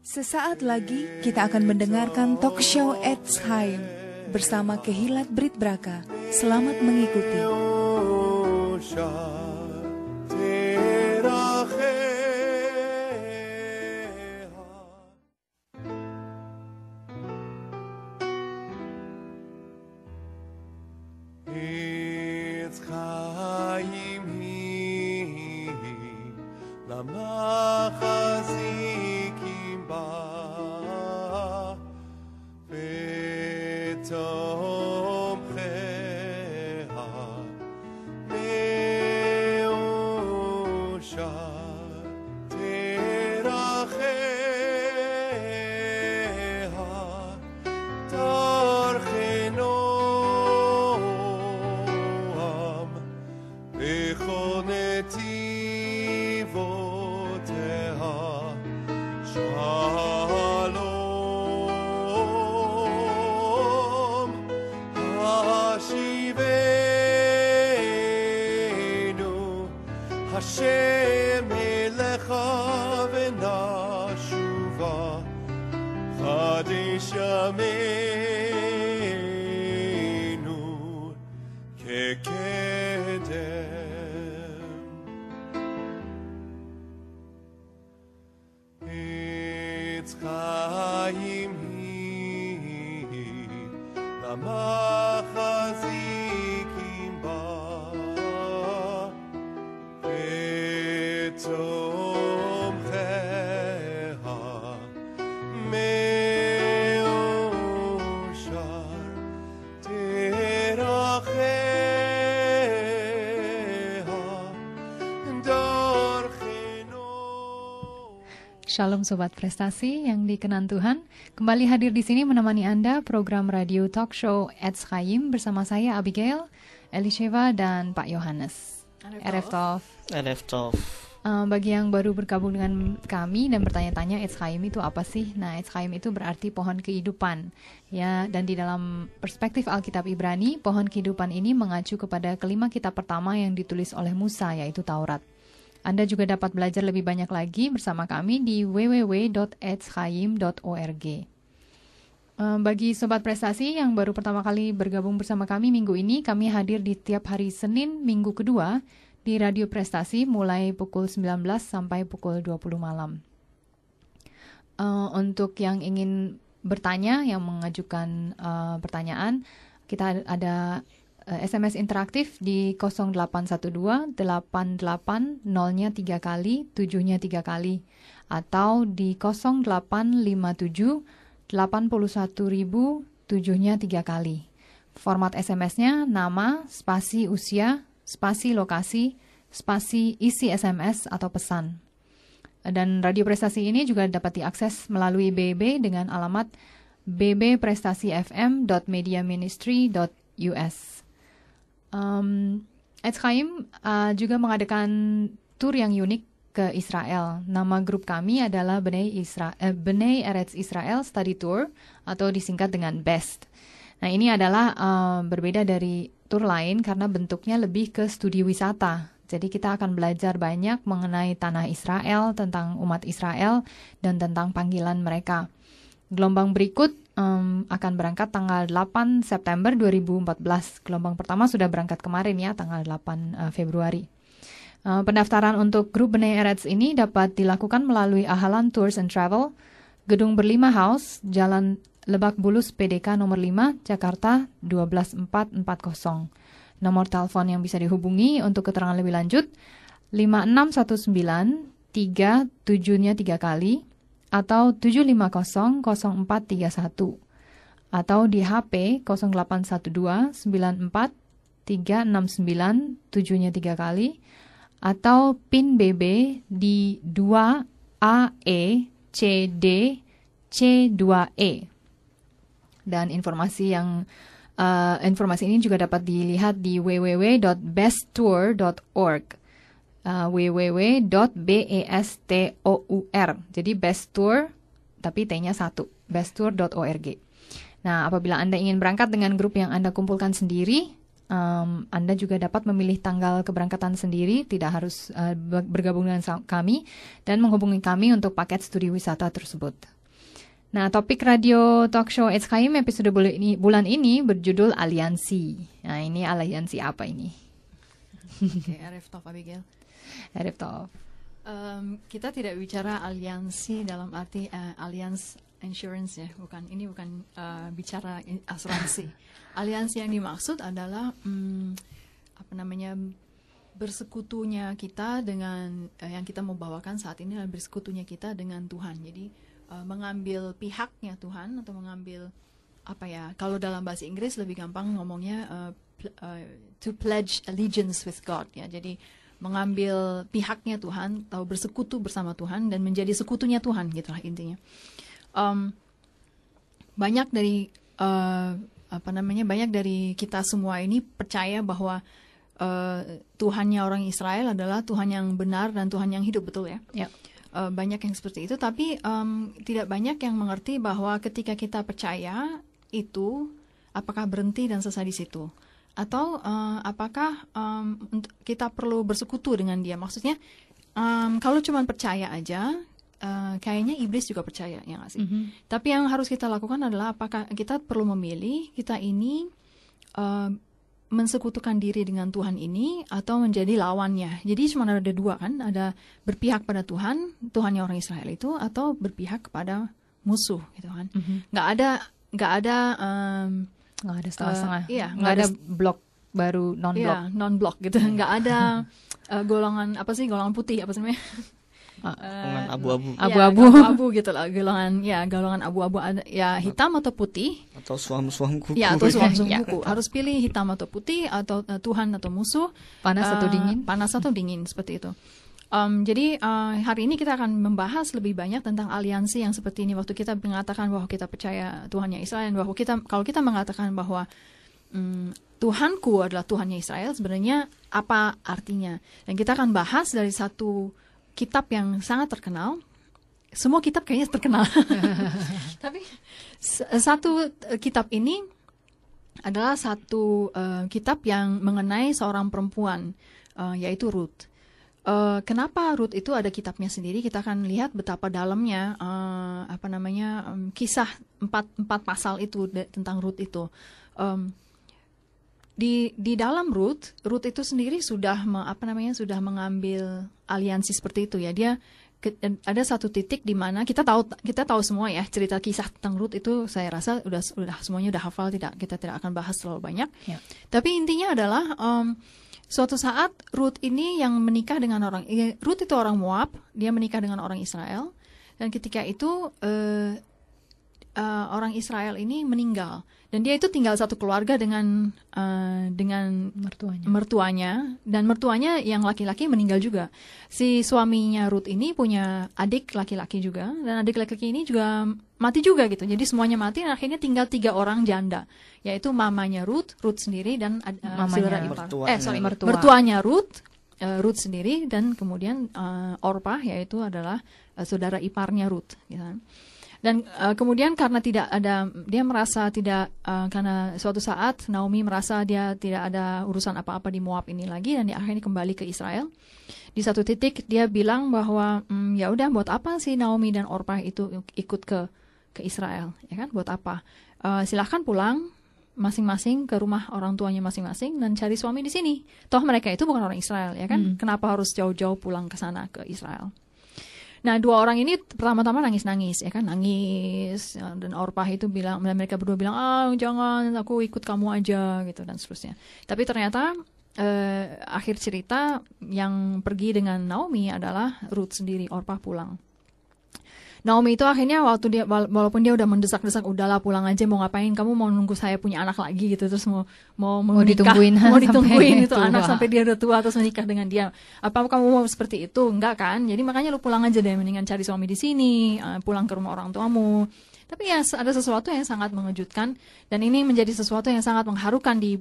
Sesaat lagi kita akan mendengarkan talk show Etz Chaim bersama Kehilat Brit Braka. Selamat mengikuti. Shalom Sobat Prestasi yang dikenan Tuhan, kembali hadir di sini menemani Anda program radio talk show Etz Chaim bersama saya Abigail, Elisheva dan Pak Yohanes. Erev Tov. Erev Tov. Bagi yang baru bergabung dengan kami dan bertanya-tanya Etz Chaim itu apa sih? Nah, Etz Chaim itu berarti pohon kehidupan. Ya, dan di dalam perspektif Alkitab Ibrani, pohon kehidupan ini mengacu kepada kelima kitab pertama yang ditulis oleh Musa, yaitu Taurat. Anda juga dapat belajar lebih banyak lagi bersama kami di www.etzchaim.org. Bagi Sobat Prestasi yang baru pertama kali bergabung bersama kami minggu ini, kami hadir di tiap hari Senin minggu kedua di Radio Prestasi mulai pukul 19 sampai pukul 20 malam. Untuk yang ingin bertanya, yang mengajukan pertanyaan, kita ada SMS interaktif di 0812 88 0-nya 3 kali, 7-nya 3 kali, atau di 0857 81.000 7-nya 3 kali. Format SMS-nya nama, spasi usia, spasi lokasi, spasi isi SMS atau pesan. Dan Radio Prestasi ini juga dapat diakses melalui BB dengan alamat bbprestasifm.mediaministry.us. Etz Chaim juga mengadakan tur yang unik ke Israel. Nama grup kami adalah Bnei Eretz Israel Study Tour atau disingkat dengan BEST. Nah, ini adalah berbeda dari tur lain karena bentuknya lebih ke studi wisata. Jadi kita akan belajar banyak mengenai tanah Israel, tentang umat Israel, dan tentang panggilan mereka. Gelombang berikut akan berangkat tanggal 8 September 2014. Gelombang pertama sudah berangkat kemarin ya, tanggal 8 Februari. Pendaftaran untuk grup Bnei Eretz ini dapat dilakukan melalui Ahalan Tours and Travel, Gedung Berlima House, Jalan Lebak Bulus PDK nomor 5, Jakarta 12440. Nomor telepon yang bisa dihubungi untuk keterangan lebih lanjut 5619 37-nya 3 kali atau 750-0431 atau di HP 0812 94 369 7-nya 3 kali atau PIN BB di 2AECD C2E. Dan informasi ini juga dapat dilihat di www.besttour.org. www.bestour. Jadi best tour tapi T-nya 1, besttour.org. Nah, apabila Anda ingin berangkat dengan grup yang Anda kumpulkan sendiri, Anda juga dapat memilih tanggal keberangkatan sendiri, tidak harus bergabung dengan kami, dan menghubungi kami untuk paket studi wisata tersebut. Nah, topik radio talk show SKM episode bulan ini berjudul Aliansi. Nah, ini aliansi apa ini? Oke, Arif Tov Abigail. Arif Tov. Kita tidak bicara aliansi dalam arti alliance insurance ya, bukan. Ini bukan bicara asuransi. Aliansi yang dimaksud adalah bersekutunya kita dengan yang kita mau bawakan saat ini adalah bersekutunya kita dengan Tuhan. Jadi mengambil pihaknya Tuhan atau mengambil kalau dalam bahasa Inggris lebih gampang ngomongnya to pledge allegiance with God ya. Jadi mengambil pihaknya Tuhan, atau bersekutu bersama Tuhan dan menjadi sekutunya Tuhan, gitulah intinya. Banyak dari kita semua ini percaya bahwa Tuhannya orang Israel adalah Tuhan yang benar dan Tuhan yang hidup, betul ya? Ya. Banyak yang seperti itu, tapi tidak banyak yang mengerti bahwa ketika kita percaya itu, apakah berhenti dan selesai di situ? Atau apakah kita perlu bersekutu dengan dia? Maksudnya kalau cuma percaya aja, kayaknya iblis juga percaya, ya nggak sih? Tapi yang harus kita lakukan adalah apakah kita perlu memilih kita ini mensekutukan diri dengan Tuhan ini atau menjadi lawannya. Jadi cuma ada dua kan, ada berpihak pada Tuhan, Tuhannya orang Israel itu, atau berpihak kepada musuh, gitu kan? Nggak ada setengah-setengah. Nggak ada blok baru, non-blok. Iya, non-blok gitu. Nggak ada golongan golongan putih apa sih namanya? Golongan abu-abu. Abu-abu gitu lah, golongan abu-abu, ya hitam atau putih. Atau suam-suam kuku. Ya, atau suam-suam kuku. Harus pilih hitam atau putih, atau Tuhan atau musuh. Panas atau dingin. Panas atau dingin, seperti itu. Jadi hari ini kita akan membahas lebih banyak tentang aliansi yang seperti ini. Waktu kita mengatakan bahwa kita percaya Tuhannya Israel, bahwa kalau kita mengatakan bahwa Tuhanku adalah Tuhannya Israel, sebenarnya apa artinya? Dan kita akan bahas dari satu kitab yang sangat terkenal. Semua kitab kayaknya terkenal. Tapi satu kitab ini adalah satu kitab yang mengenai seorang perempuan, yaitu Ruth. Kenapa Ruth itu ada kitabnya sendiri? Kita akan lihat betapa dalamnya kisah empat pasal itu tentang Ruth itu. Di dalam Ruth itu sendiri sudah mengambil aliansi seperti itu ya. Dia ada satu titik di mana kita tahu semua ya cerita kisah tentang Ruth itu. Saya rasa udah semuanya udah hafal, kita tidak akan bahas terlalu banyak. Ya. Tapi intinya adalah suatu saat Ruth ini yang menikah dengan Ruth itu orang Moab, dia menikah dengan orang Israel, dan ketika itu orang Israel ini meninggal, dan dia itu tinggal satu keluarga dengan mertuanya, dan mertuanya yang laki-laki meninggal juga. Si suaminya Ruth ini punya adik laki-laki juga, dan adik laki-laki ini juga mati juga gitu. Jadi semuanya mati, dan akhirnya tinggal 3 orang janda, yaitu mamanya Ruth sendiri, dan mertuanya Ruth sendiri, dan kemudian Orpah, yaitu adalah saudara iparnya Ruth, gitu. Dan kemudian karena dia merasa tidak, karena suatu saat Naomi merasa dia tidak ada urusan apa-apa di Moab ini lagi, dan dia akhirnya kembali ke Israel. Di satu titik dia bilang bahwa ya udah, buat apa sih Naomi dan Orpah itu ikut ke Israel, ya kan? Buat apa? Silahkan pulang masing-masing ke rumah orang tuanya masing-masing dan cari suami di sini. Toh mereka itu bukan orang Israel, ya kan? Kenapa harus jauh-jauh pulang ke sana ke Israel? Nah, 2 orang ini pertama-tama nangis-nangis, ya kan, nangis, dan Orpah itu bilang, dan mereka berdua bilang, jangan, aku ikut kamu aja, gitu, dan seterusnya. Tapi ternyata akhir cerita yang pergi dengan Naomi adalah Ruth sendiri. Orpah pulang. Naomi itu akhirnya walaupun dia udah mendesak-desak, udahlah pulang aja, mau ngapain, kamu mau nunggu saya punya anak lagi gitu, terus mau menikah, mau ditungguin itu anak sampai dia udah tua terus menikah dengan dia. Apa kamu mau seperti itu? Enggak kan? Jadi makanya lu pulang aja deh, mendingan cari suami di sini, pulang ke rumah orang tuamu. Tapi ya ada sesuatu yang sangat mengejutkan, dan ini menjadi sesuatu yang sangat mengharukan di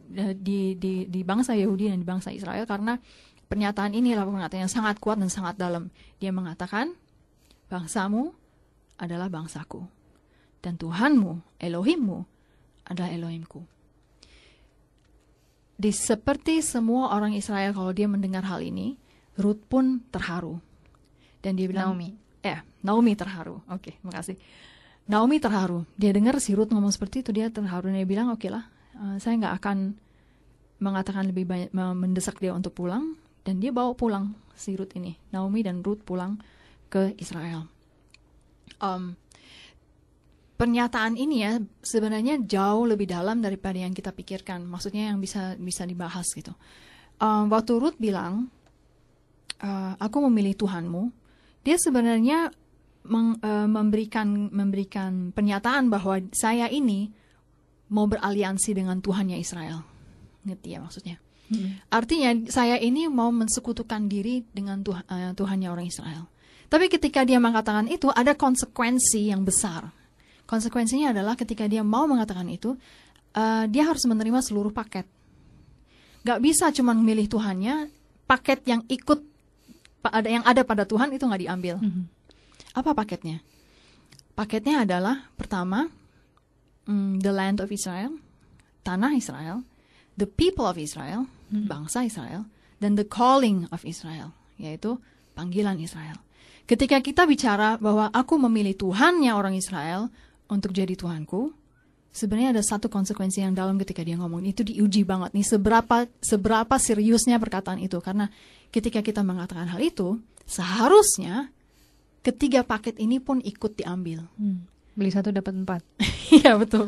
bangsa Yahudi dan di bangsa Israel, karena pernyataan ini adalah pernyataan yang sangat kuat dan sangat dalam. Dia mengatakan, bangsamu adalah bangsaku, dan Tuhanmu, Elohimmu, adalah Elohimku. seperti semua orang Israel kalau dia mendengar hal ini, Ruth pun terharu. Dan dia bilang, Naomi terharu. Oke, makasih. Naomi terharu. Dia dengar si Ruth ngomong seperti itu, dia terharu. Dan dia bilang, oke lah, saya nggak akan mengatakan lebih banyak, mendesak dia untuk pulang. Dan dia bawa pulang si Ruth ini. Naomi dan Ruth pulang ke Israel. Pernyataan ini ya sebenarnya jauh lebih dalam daripada yang kita pikirkan. Maksudnya yang bisa dibahas gitu. Waktu Ruth bilang, aku memilih Tuhanmu, dia sebenarnya memberikan pernyataan bahwa saya ini mau beraliansi dengan Tuhannya Israel. Ngerti ya maksudnya? Artinya saya ini mau mensekutukan diri dengan Tuhannya orang Israel. Tapi ketika dia mengatakan itu, ada konsekuensi yang besar. Konsekuensinya adalah ketika dia mau mengatakan itu, dia harus menerima seluruh paket. Gak bisa cuma memilih Tuhannya, paket yang yang ada pada Tuhan itu gak diambil. Apa paketnya? Paketnya adalah pertama, the land of Israel, tanah Israel, the people of Israel, bangsa Israel, dan the calling of Israel, yaitu panggilan Israel. Ketika kita bicara bahwa aku memilih Tuhannya orang Israel untuk jadi Tuhanku, sebenarnya ada satu konsekuensi yang dalam ketika dia ngomong. Itu diuji banget nih, seberapa seriusnya perkataan itu. Karena ketika kita mengatakan hal itu, seharusnya ketiga paket ini pun ikut diambil. Beli 1 dapat 4. Iya betul.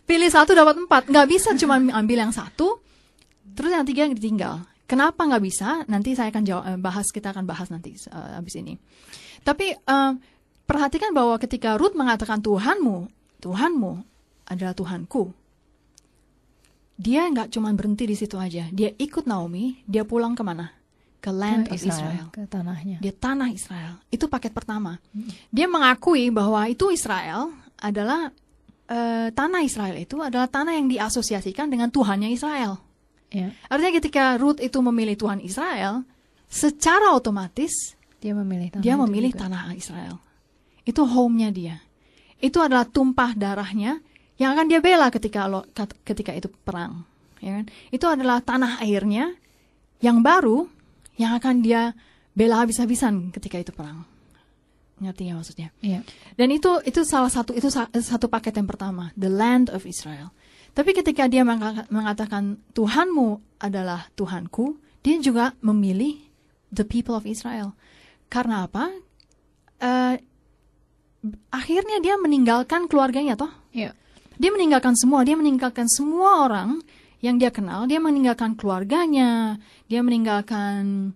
Pilih 1 dapat 4. Nggak bisa cuma ambil yang 1, terus yang 3 yang ditinggal. Kenapa nggak bisa? Nanti saya akan kita akan bahas nanti habis ini. Tapi perhatikan bahwa ketika Ruth mengatakan Tuhanmu adalah Tuhanku, dia nggak cuma berhenti di situ aja. Dia ikut Naomi, dia pulang kemana? Ke land of Israel. Ke tanahnya. Dia tanah Israel. Itu paket pertama. Dia mengakui bahwa itu Israel adalah tanah Israel itu adalah tanah yang diasosiasikan dengan Tuhannya Israel. Yeah. Artinya ketika Ruth itu memilih Tuhan Israel, secara otomatis dia memilih tanah Israel. Itu home-nya dia. Itu adalah tumpah darahnya yang akan dia bela ketika itu perang. Ya kan? Itu adalah tanah airnya yang baru yang akan dia bela habis-habisan ketika itu perang. Ngerti ya maksudnya? Yeah. Dan itu satu paket yang pertama, the land of Israel. Tapi ketika dia mengatakan Tuhanmu adalah Tuhanku, dia juga memilih the people of Israel. Karena apa? Akhirnya dia meninggalkan keluarganya toh. Yeah. Dia meninggalkan semua orang yang dia kenal. Dia meninggalkan keluarganya, dia meninggalkan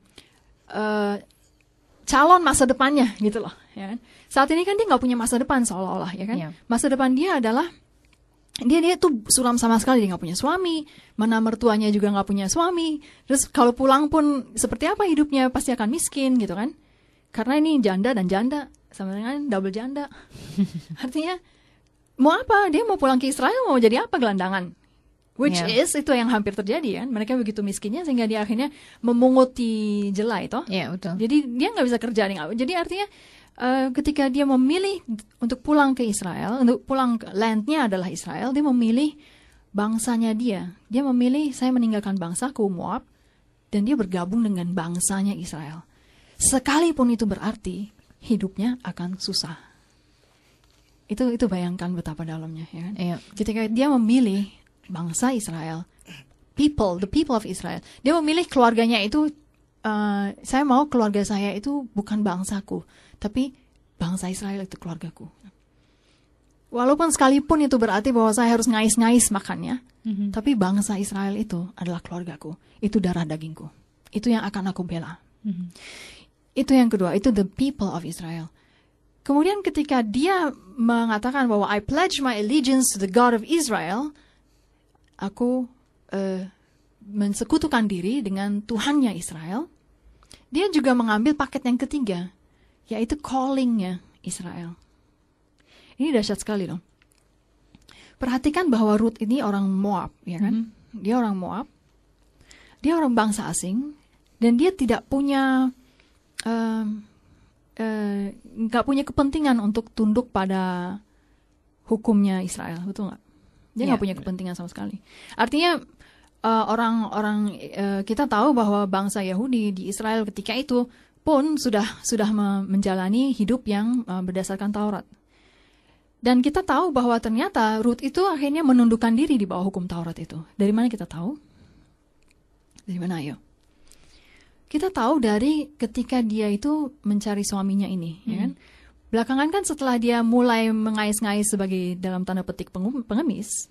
calon masa depannya gitu loh. Ya kan? Saat ini kan dia nggak punya masa depan seolah-olah ya kan. Yeah. Masa depan dia adalah dia tuh suram sama sekali, dia nggak punya suami, mana mertuanya juga nggak punya suami. Terus kalau pulang pun seperti apa hidupnya, pasti akan miskin gitu kan. Karena ini janda dan janda sama dengan double janda. Artinya mau apa? Dia mau pulang ke Israel, mau jadi apa? Gelandangan. Which is itu yang hampir terjadi kan. Mereka begitu miskinnya sehingga dia akhirnya memunguti jelai toh. Iya, betul. Jadi dia nggak bisa kerja nih. Jadi artinya ketika dia memilih untuk pulang ke Israel, untuk pulang ke landnya adalah Israel, dia memilih bangsanya dia. Dia memilih saya meninggalkan bangsaku Moab dan dia bergabung dengan bangsanya Israel. Sekalipun itu berarti hidupnya akan susah. Itu bayangkan betapa dalamnya ya kan? Iya. Ketika dia memilih bangsa Israel, the people of Israel, dia memilih keluarganya itu. Saya mau keluarga saya itu bukan bangsaku, tapi bangsa Israel itu keluargaku. Walaupun sekalipun itu berarti bahwa saya harus ngais-ngais makannya, tapi bangsa Israel itu adalah keluargaku. Itu darah dagingku. Itu yang akan aku bela. Itu yang kedua, itu the people of Israel. Kemudian ketika dia mengatakan bahwa I pledge my allegiance to the God of Israel, aku mensekutukan diri dengan Tuhannya Israel, dia juga mengambil paket yang ketiga, yaitu calling-nya Israel. Ini dahsyat sekali loh. Perhatikan bahwa Ruth ini orang Moab, ya kan? Dia orang Moab, dia orang bangsa asing, dan dia tidak punya nggak punya kepentingan untuk tunduk pada hukumnya Israel, betul nggak? Dia nggak punya kepentingan sama sekali. Artinya orang-orang kita tahu bahwa bangsa Yahudi di Israel ketika itu pun sudah menjalani hidup yang berdasarkan Taurat. Dan kita tahu bahwa ternyata Rut itu akhirnya menundukkan diri di bawah hukum Taurat itu. Dari mana kita tahu? Dari mana ayo? Kita tahu dari ketika dia itu mencari suaminya ini, ya kan? Belakangan kan setelah dia mulai mengais-ngais sebagai dalam tanda petik pengemis,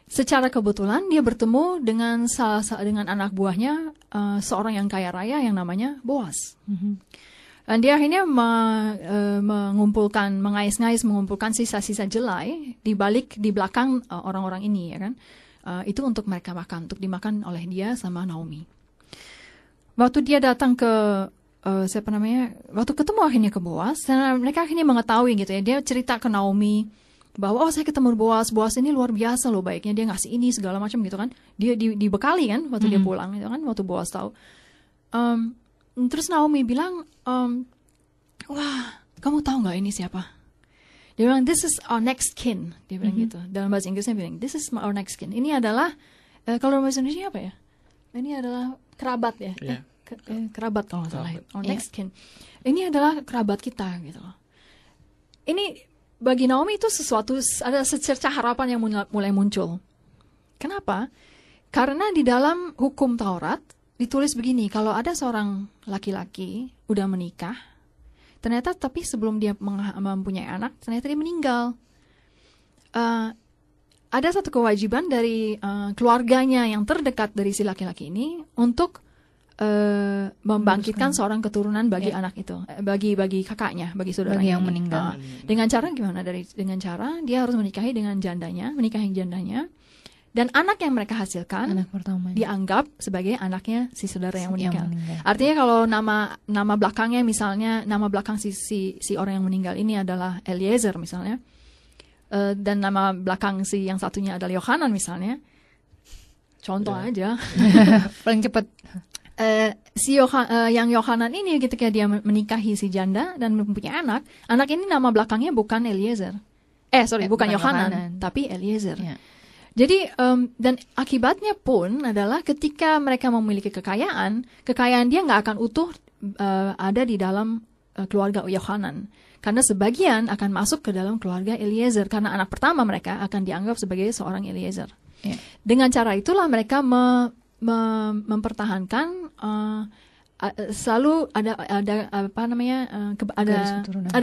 secara kebetulan dia bertemu dengan dengan anak buahnya, seorang yang kaya raya yang namanya Boaz. Dan dia akhirnya mengumpulkan sisa-sisa jelai di belakang orang-orang ini, ya kan? Itu untuk mereka makan, untuk dimakan oleh dia sama Naomi. Waktu dia datang ke waktu ketemu akhirnya ke Boaz, dan mereka akhirnya mengetahui gitu ya, dia cerita ke Naomi bahwa saya ketemu Boaz ini luar biasa loh baiknya, dia ngasih ini segala macam gitu kan, dia dibekali kan waktu dia pulang gitu kan, waktu Boaz tahu. Terus Naomi bilang, wah kamu tahu nggak ini siapa? Dia bilang this is our next kin, dia bilang gitu. Dalam bahasa Inggrisnya bilang this is our next kin. Ini adalah kalau dalam bahasa Indonesia apa ya? Ini adalah kerabat ya. Yeah. Kerabat kalau nggak salah. Our next kin. Ini adalah kerabat kita gitu loh. Ini bagi Naomi itu ada secerca harapan yang mulai muncul. Kenapa? Karena di dalam hukum Taurat ditulis begini, kalau ada seorang laki-laki udah menikah, ternyata tapi sebelum dia mempunyai anak, ternyata dia meninggal. Ada satu kewajiban dari keluarganya yang terdekat dari si laki-laki ini untuk membangkitkan seorang keturunan bagi anak itu, bagi kakaknya, bagi saudaranya, bagi yang meninggal. Dengan cara gimana? Dengan cara dia harus menikahi jandanya, dan anak yang mereka hasilkan anak pertama dianggap sebagai anaknya si saudara yang meninggal. Artinya kalau nama belakangnya misalnya nama belakang si orang yang meninggal ini adalah Eliezer misalnya, dan nama belakang si yang satunya adalah Yohanan misalnya, contoh aja paling cepat. Yang Yohanan ini ketika dia menikahi si janda dan mempunyai anak ini nama belakangnya bukan Eliezer. Bukan Yohanan, tapi Eliezer. Yeah. Jadi dan akibatnya pun adalah ketika mereka memiliki kekayaan dia nggak akan utuh ada di dalam keluarga Yohanan. Karena sebagian akan masuk ke dalam keluarga Eliezer karena anak pertama mereka akan dianggap sebagai seorang Eliezer. Yeah. Dengan cara itulah mereka mempertahankan selalu ada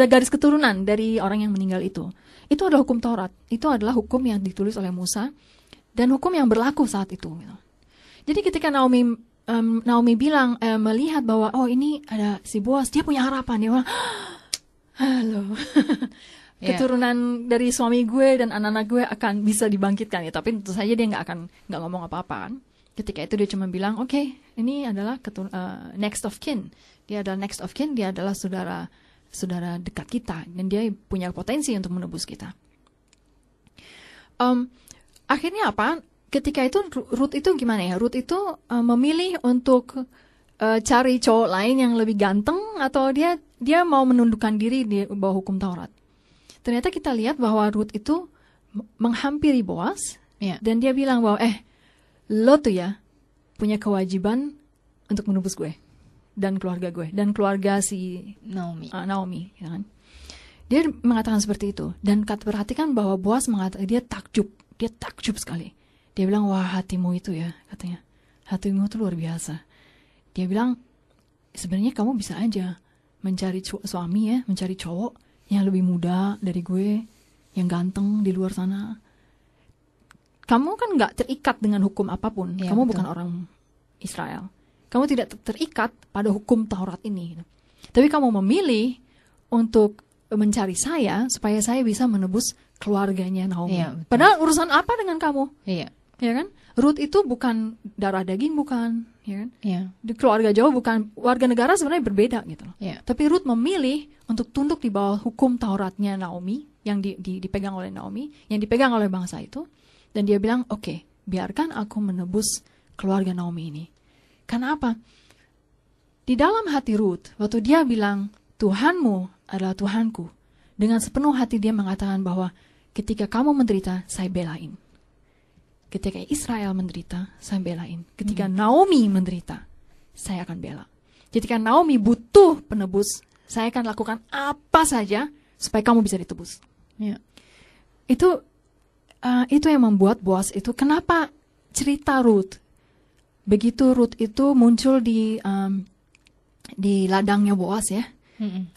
garis keturunan dari orang yang meninggal itu. Itu adalah hukum Taurat. Itu adalah hukum yang ditulis oleh Musa dan hukum yang berlaku saat itu. Jadi ketika Naomi bilang melihat bahwa ini ada si Boaz, dia punya harapan. Dia bilang, halo. Keturunan dari suami gue dan anak-anak gue akan bisa dibangkitkan ya. Tapi tentu saja dia nggak ngomong apa-apa kan. Ketika itu dia cuma bilang, oke, ini adalah next of kin. Dia adalah next of kin, dia adalah saudara dekat kita. Dan dia punya potensi untuk menebus kita. Akhirnya apa? Ketika itu, Ruth itu gimana ya? Ruth itu memilih untuk cari cowok lain yang lebih ganteng, atau dia mau menundukkan diri di bawah hukum Taurat. Ternyata kita lihat bahwa Ruth itu menghampiri Boaz, dan dia bilang bahwa, lo tuh ya punya kewajiban untuk menebus gue dan keluarga gue dan keluarga si Naomi, ya kan? Dia mengatakan seperti itu, dan perhatikan bahwa Boaz mengatakan dia takjub sekali. Dia bilang, wah hatimu itu ya, katanya, hatimu itu luar biasa. Dia bilang, sebenarnya kamu bisa aja mencari suami ya, mencari cowok yang lebih muda dari gue, yang ganteng di luar sana. Kamu kan nggak terikat dengan hukum apapun. Ya, kamu bukan orang Israel. Kamu tidak terikat pada hukum Taurat ini. Tapi kamu memilih untuk mencari saya supaya saya bisa menebus keluarganya Naomi. Ya, padahal urusan apa dengan kamu? Iya. Ya kan? Ruth itu bukan darah daging, bukan. Ya kan? Ya. Di keluarga jauh bukan. Warga negara sebenarnya berbeda gitu. Ya. Tapi Ruth memilih untuk tunduk di bawah hukum Tauratnya Naomi yang dipegang oleh Naomi, yang dipegang oleh bangsa itu. Dan dia bilang, oke, biarkan aku menebus keluarga Naomi ini. Karena apa? Di dalam hati Ruth, waktu dia bilang, Tuhanmu adalah Tuhanku, dengan sepenuh hati dia mengatakan bahwa ketika kamu menderita, saya belain. ketika Israel menderita, saya belain. Ketika Naomi menderita, saya akan bela. Ketika Naomi butuh penebus, saya akan lakukan apa saja supaya kamu bisa ditebus. Ya. Itu yang membuat Boaz itu, kenapa cerita Ruth, begitu Ruth itu muncul di ladangnya Boaz ya,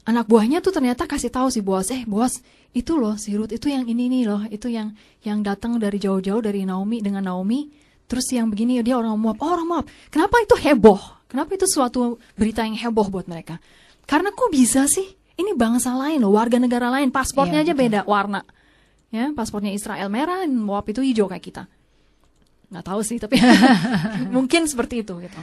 anak buahnya tuh ternyata kasih tahu si Boaz, Boaz itu loh si Ruth itu yang ini loh, itu yang datang dari jauh-jauh dari Naomi dengan Naomi, terus yang begini dia orang Moab. Oh, orang Moab. Kenapa itu heboh? Kenapa itu suatu berita yang heboh buat mereka? Karena kok bisa sih? Ini bangsa lain loh, warga negara lain, paspornya aja beda warna. Ya, paspornya Israel merah, Moab itu hijau kayak kita. Nggak tahu sih, tapi mungkin seperti itu gitu.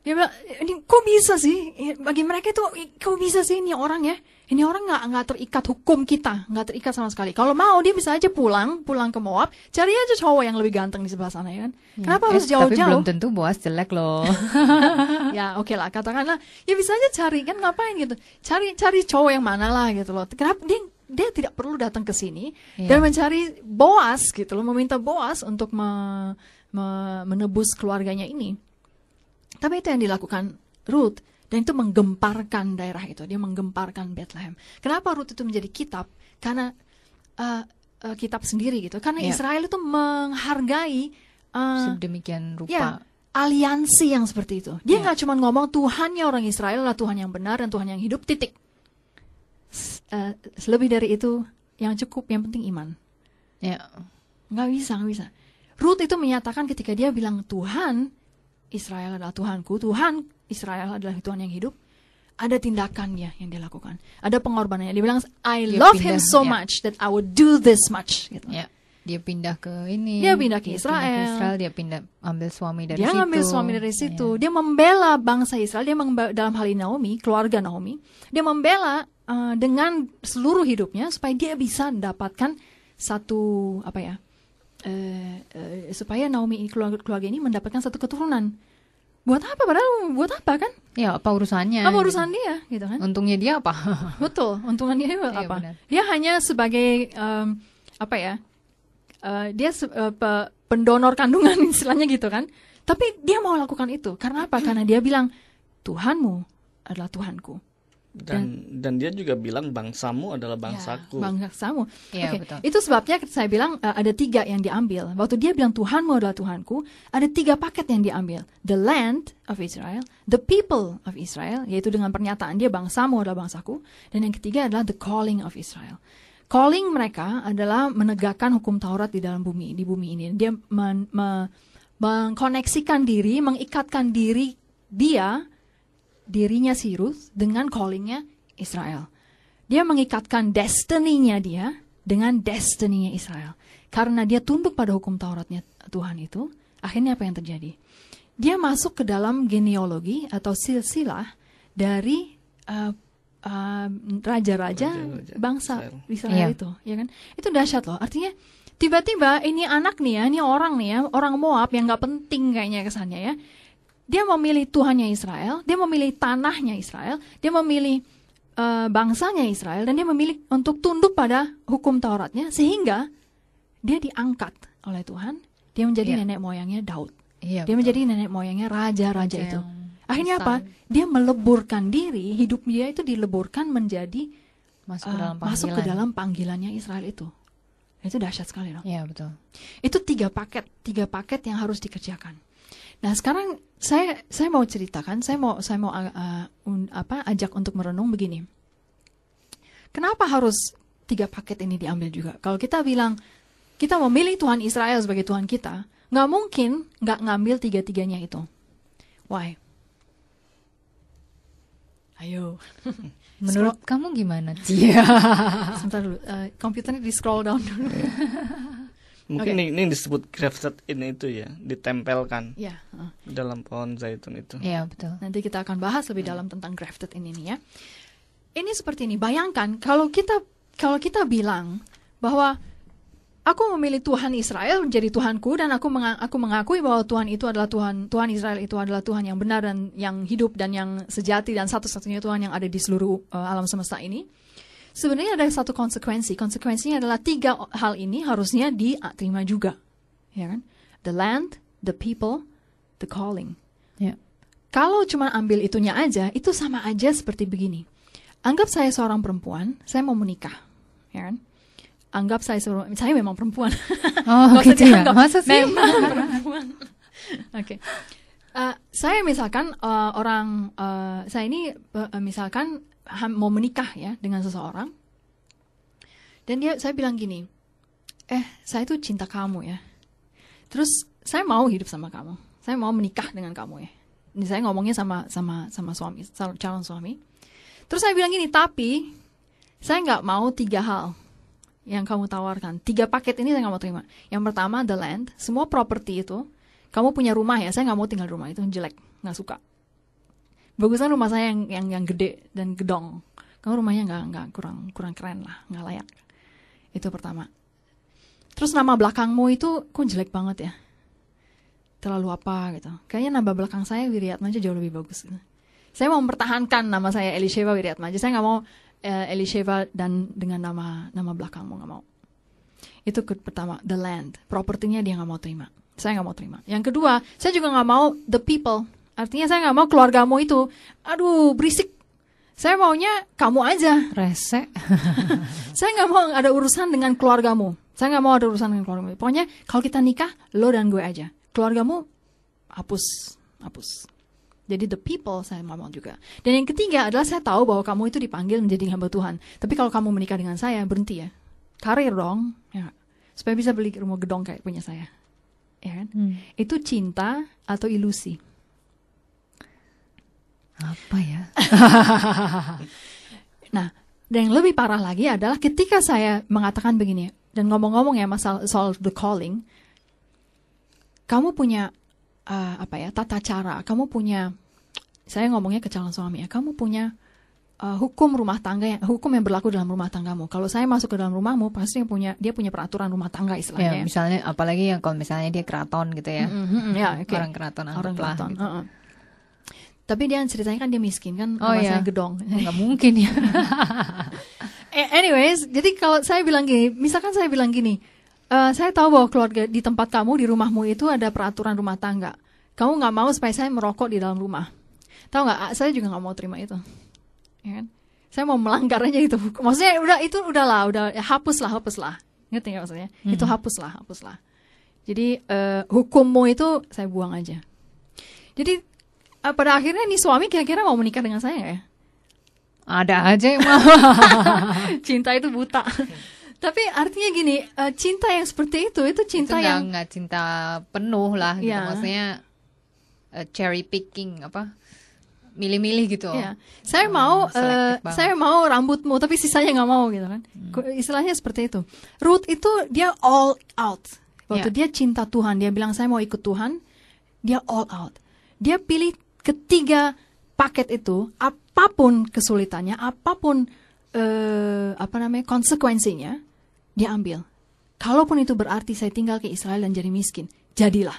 Dia bilang, ini kok bisa sih? Bagi mereka itu, kok bisa sih ini orang ya? Ini orang nggak terikat hukum kita, nggak terikat sama sekali. Kalau mau dia bisa aja pulang ke Moab, cari aja cowok yang lebih ganteng di sebelah sana ya kan? Kenapa harus jauh-jauh? Tapi belum tentu Boaz jelek loh. Ya oke lah, katakanlah, ya bisa aja cari kan, ngapain gitu? Cari cowok yang mana lah gitu loh. Kenapa dia tidak perlu datang ke sini dan mencari Boaz gitu loh, meminta Boaz untuk menebus keluarganya ini. Tapi itu yang dilakukan Ruth, dan itu menggemparkan daerah itu, dia menggemparkan Bethlehem. Kenapa Ruth itu menjadi kitab? Karena kitab sendiri gitu. Karena Israel itu menghargai sedemikian rupa aliansi yang seperti itu. Dia nggak cuma ngomong Tuhannya orang Israel adalah Tuhan yang benar dan Tuhan yang hidup, titik. Lebih dari itu yang cukup, yang penting iman. Nggak bisa. Ruth itu menyatakan ketika dia bilang Tuhan Israel adalah Tuhanku, Tuhan Israel adalah Tuhan yang hidup, ada tindakan dia yang dia lakukan, ada pengorbanannya. Dia bilang I love him so much that I would do this much gitu. Dia pindah ke ini, dia pindah ke Israel, dia pindah ambil suami dari situ. Dia ambil suami dari situ. Dia membela bangsa Israel, dia dalam hal ini Naomi, keluarga Naomi. Dia membela dengan seluruh hidupnya supaya dia bisa mendapatkan satu supaya Naomi keluarga ini mendapatkan satu keturunan. Buat apa? Padahal buat apa kan? Ya, apa urusannya? Apa urusan dia gitu kan? Untungnya dia apa? Betul, untungnya dia apa? Benar. Dia hanya sebagai dia pendonor kandungan istilahnya gitu kan. Tapi dia mau lakukan itu. Karena apa? Karena dia bilang Tuhanmu adalah Tuhanku. Dan dia juga bilang bangsamu adalah bangsaku. Bangsamu. Ya, Oke. betul. Itu sebabnya saya bilang ada 3 yang diambil. Waktu dia bilang Tuhanmu adalah Tuhanku, ada 3 paket yang diambil. The land of Israel, the people of Israel, yaitu dengan pernyataan dia bangsamu adalah bangsaku, dan yang ketiga adalah the calling of Israel. Calling mereka adalah menegakkan hukum Taurat di dalam bumi, di bumi ini. Dia mengkoneksikan diri, mengikatkan dirinya si Ruth dengan callingnya Israel. Dia mengikatkan destiny-nya dia dengan destiny-nya Israel. Karena dia tunduk pada hukum Tauratnya Tuhan itu, akhirnya apa yang terjadi? Dia masuk ke dalam genealogi atau silsilah dari raja-raja bangsa Israel itu, ya kan? Itu dahsyat loh. Artinya tiba-tiba ini anak nih ya, ini orang nih ya, orang Moab yang nggak penting kayaknya kesannya ya. Dia memilih Tuhannya Israel, dia memilih tanahnya Israel, dia memilih bangsanya Israel, dan dia memilih untuk tunduk pada hukum Tauratnya, sehingga dia diangkat oleh Tuhan, dia menjadi nenek moyangnya Daud. Dia menjadi nenek moyangnya raja-raja itu. Akhirnya apa? Dia meleburkan diri, hidup dia itu dileburkan menjadi masuk ke dalam panggilannya Israel itu. Itu dahsyat sekali loh. Iya, betul. Itu 3 paket yang harus dikerjakan. Nah sekarang saya mau ceritakan, saya mau ajak untuk merenung begini. Kenapa harus 3 paket ini diambil juga? Kalau kita bilang kita memilih Tuhan Israel sebagai Tuhan kita, nggak mungkin nggak ngambil 3-3-nya itu. Why? Ayo. Menurut kamu gimana, Cia? Sebentar dulu, komputernya di scroll down dulu. Mungkin ini disebut grafted ini itu ya, ditempelkan dalam pohon zaitun itu. Iya, betul. Nanti kita akan bahas lebih dalam tentang grafted ini nih ya. Ini seperti ini, bayangkan kalau kita bilang bahwa aku memilih Tuhan Israel menjadi Tuhanku, dan aku mengakui bahwa Tuhan itu adalah Tuhan Israel itu adalah Tuhan yang benar dan yang hidup dan yang sejati dan satu-satunya Tuhan yang ada di seluruh alam semesta ini. Sebenarnya ada satu konsekuensinya adalah 3 hal ini harusnya diterima juga, ya kan? the land, the people, the calling. Ya. Kalau cuma ambil itunya aja, itu sama aja seperti begini. Anggap saya seorang perempuan, saya mau menikah, ya kan? Anggap saya memang perempuan. Oh, gitu ya? Masa sih? Memang perempuan. Oke. Saya misalkan saya ini misalkan mau menikah ya dengan seseorang, dan saya bilang gini, saya tuh cinta kamu ya. Terus saya mau hidup sama kamu, saya mau menikah dengan kamu ya. Ini saya ngomongnya sama suami, calon suami. Terus saya bilang gini, tapi saya nggak mau 3 hal yang kamu tawarkan. 3 paket ini saya nggak mau terima. Yang pertama, the land, semua properti itu. Kamu punya rumah ya, saya nggak mau tinggal di rumah itu, jelek, nggak suka. Bagusan rumah saya yang gede dan gedong. Kamu rumahnya nggak kurang keren lah, nggak layak. Itu pertama. Terus nama belakangmu itu kok jelek banget ya, terlalu apa gitu. Kayaknya nama belakang saya Wiryatmaja jauh lebih bagus. Gitu. Saya mau mempertahankan nama saya Elisheva Wiryatmaja. Saya nggak mau Elisheva dan dengan nama belakangmu, nggak mau. Itu pertama, the land, propertinya dia nggak mau terima. Saya nggak mau terima. Yang kedua, saya juga nggak mau the people. Artinya saya nggak mau keluargamu itu. Aduh, berisik. Saya maunya kamu aja. Rese. Saya nggak mau ada urusan dengan keluargamu. Saya nggak mau ada urusan dengan keluargamu. Pokoknya kalau kita nikah, lo dan gue aja. Keluargamu, hapus. Jadi the people saya nggak mau juga. Dan yang ketiga adalah saya tahu bahwa kamu itu dipanggil menjadi hamba Tuhan. Tapi kalau kamu menikah dengan saya, berhenti ya. Karir dong. Ya. Supaya bisa beli rumah gedong kayak punya saya. Ya kan? Itu cinta atau ilusi? Apa ya? Nah, dan yang lebih parah lagi adalah ketika saya mengatakan begini, dan ngomong-ngomong ya masalah soal the calling, kamu punya tata cara, kamu punya, saya ngomongnya ke calon suami ya, kamu punya hukum rumah tangga, hukum yang berlaku dalam rumah tanggamu. Kalau saya masuk ke dalam rumahmu, pasti dia punya peraturan rumah tangga istilahnya. Ya, misalnya apalagi yang kalau misalnya dia keraton gitu ya. Okay. Orang keraton anggaplah. Gitu. Tapi dia ceritanya kan dia miskin kan, saya gedong. Nggak mungkin ya. Anyways, jadi kalau saya bilang gini, misalkan saya bilang gini, saya tahu bahwa keluarga di tempat kamu, di rumahmu itu ada peraturan rumah tangga. Kamu nggak mau supaya saya merokok di dalam rumah. Tahu nggak? Saya juga nggak mau terima itu. Ya kan? Saya mau melanggar aja itu. Maksudnya udah hapuslah. Ngerti nggak maksudnya? Itu hapuslah. Jadi hukummu itu saya buang aja. Jadi pada akhirnya nih suami kira-kira mau menikah dengan saya ya? Ada aja yang mau. Cinta itu buta. Tapi artinya gini, cinta yang seperti itu cinta itu yang nggak cinta penuh lah gitu. Ya. Maksudnya cherry picking milih-milih gitu. Ya. Saya mau rambutmu tapi sisanya nggak mau gitu kan. Istilahnya seperti itu. Ruth itu dia all out. Waktu dia cinta Tuhan, dia bilang saya mau ikut Tuhan, dia all out. Dia pilih ketiga paket itu, apapun kesulitannya, apapun konsekuensinya, dia ambil. Kalaupun itu berarti saya tinggal ke Israel dan jadi miskin, jadilah.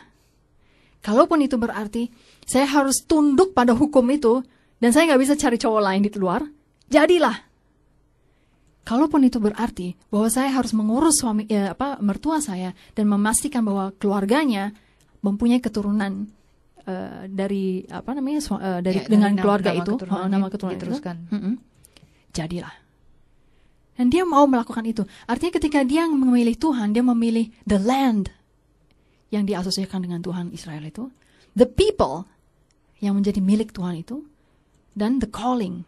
Kalaupun itu berarti saya harus tunduk pada hukum itu dan saya nggak bisa cari cowok lain di luar, jadilah. Kalaupun itu berarti bahwa saya harus mengurus mertua saya dan memastikan bahwa keluarganya mempunyai keturunan dengan keluarga itu, nama keturunan diteruskan. Jadilah. Dan dia mau melakukan itu. Artinya ketika dia memilih Tuhan, dia memilih the land yang diasosiasikan dengan Tuhan Israel itu, the people yang menjadi milik Tuhan itu, dan the calling.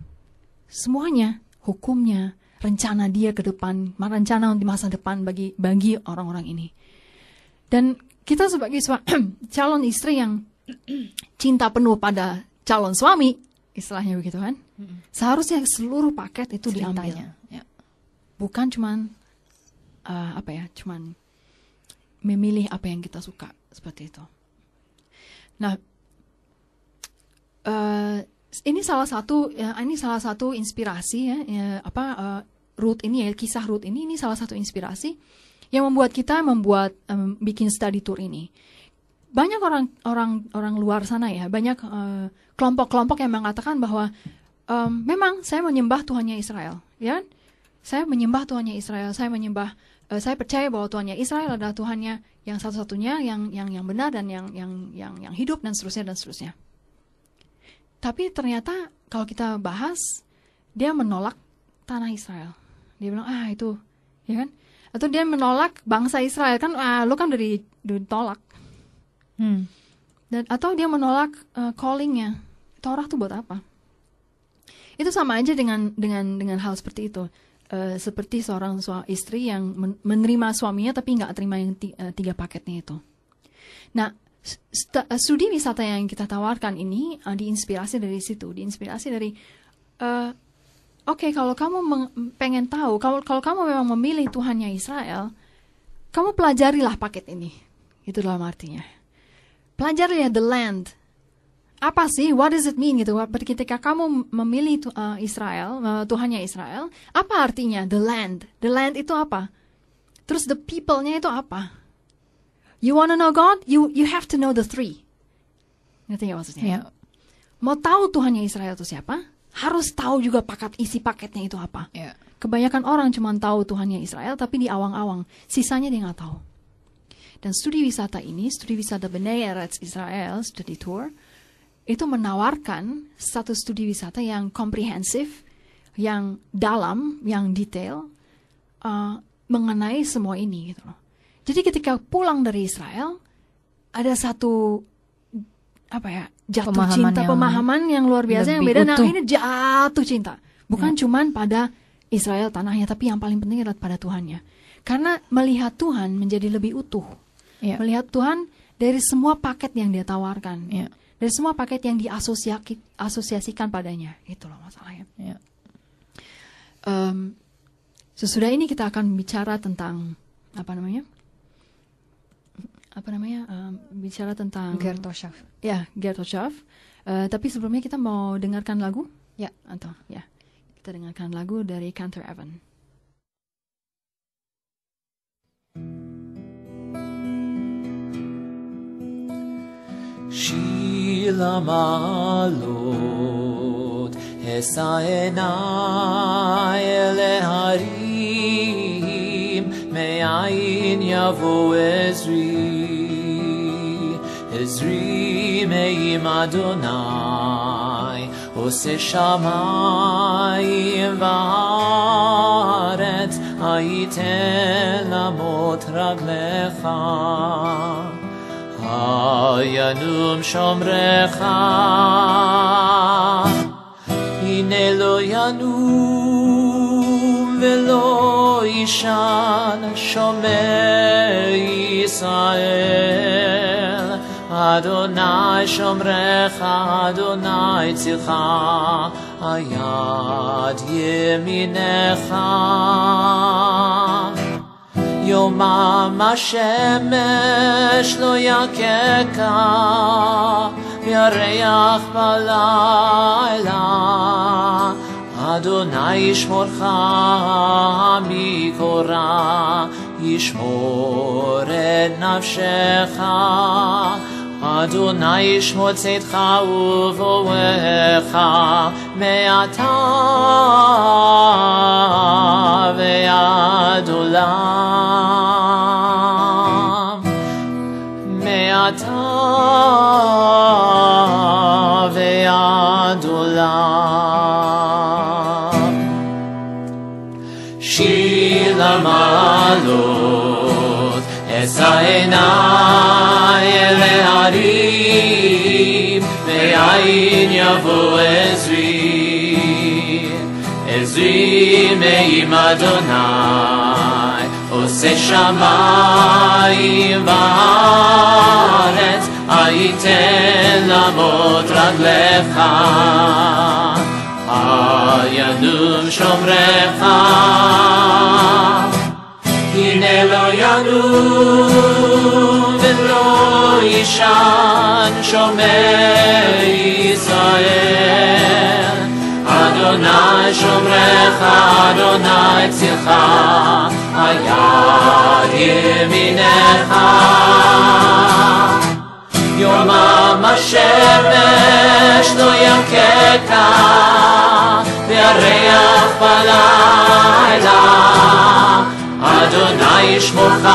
Semuanya, hukumnya, rencana dia ke depan, rencana di masa depan bagi orang-orang ini. Dan kita sebagai calon istri yang cinta penuh pada calon suami, istilahnya begitu kan, seharusnya seluruh paket itu diambil. Ya. Bukan cuman cuman memilih apa yang kita suka seperti itu. Nah, ini salah satu inspirasi Ruth ini kisah Ruth ini salah satu inspirasi yang membuat kita bikin study tour ini. Banyak orang luar sana ya, banyak kelompok-kelompok yang mengatakan bahwa memang saya menyembah Tuhannya Israel, ya. Saya menyembah Tuhannya Israel, saya percaya bahwa Tuhannya Israel adalah Tuhannya yang satu-satunya, yang benar dan yang hidup dan seterusnya. Tapi ternyata kalau kita bahas, dia menolak tanah Israel. Dia bilang, itu, ya kan? Atau dia menolak bangsa Israel, kan lo kan udah ditolak. Dan atau dia menolak callingnya. Taurat itu buat apa? Itu sama aja dengan hal seperti itu. Seperti seorang istri yang menerima suaminya tapi nggak terima yang 3 paketnya itu. Nah, studi wisata yang kita tawarkan ini diinspirasi dari situ, diinspirasi dari kalau kamu pengen tahu, kalau kamu memang memilih Tuhannya Israel, kamu pelajarilah paket ini. Itu dalam artinya. Pelajarilah the land. Apa sih? What does it mean gitu? Ketika kamu memilih Israel, Tuhannya Israel, apa artinya the land? The land itu apa? Terus the people-nya itu apa? You wanna know God? You have to know the 3. Ngerti nggak maksudnya? Yeah. Mau tahu Tuhannya Israel itu siapa? Harus tahu juga isi paketnya itu apa. Yeah. Kebanyakan orang cuma tahu Tuhannya Israel, tapi di awang-awang. Sisanya dia nggak tahu. Dan studi wisata ini, studi wisata Bnei Eretz Israel, study tour, itu menawarkan satu studi wisata yang komprehensif, yang dalam, yang detail, mengenai semua ini gitu loh. Jadi ketika pulang dari Israel, ada satu pemahaman yang luar biasa yang beda. Nah, ini jatuh cinta. Bukan cuman pada Israel tanahnya, tapi yang paling penting adalah pada Tuhannya. Karena melihat Tuhan menjadi lebih utuh. Melihat Tuhan dari semua paket yang dia tawarkan. Dari semua paket yang diasosiasikan padanya. Itulah masalahnya. Sesudah ini kita akan bicara tentang bicara tentang Ger Toshav. Ya, Ger Toshav. Tapi sebelumnya kita mau dengarkan lagu? Ya. Kita dengarkan lagu dari Cantor Evan. שיר המעלות, אשא עיניי אל ההרים, מאין יבוא עזרי מעם אדוני, עושה שמיים וארץ, הייתן למות רגליך. ינום שומרך, הנה לא ינום ולא ישן שומר ישראל. אדוני שומרך, אדוני צילך, היד ימינך. יומם השמש לא יככה, וירח בלילה. אדוני ישמורך מכל רע, ישמור את נפשך. אדוני ישמור צאתך ובואך, מעתה ועד עולם. מעתה ועד עולם. שיר למעלות, אשא עיניי אל ההרים, מאין יבוא עזרי מעם אדוני, עושה שמיים וארץ, הייתן למות רגליך. ינום שומרך, הנה לא ינום ולא ישן שומר ישראל. אדוני שומרך, אדוני צילך, היד ימינך. יומם השמש לא יככה, ירח בלילה, אדוני ישמורך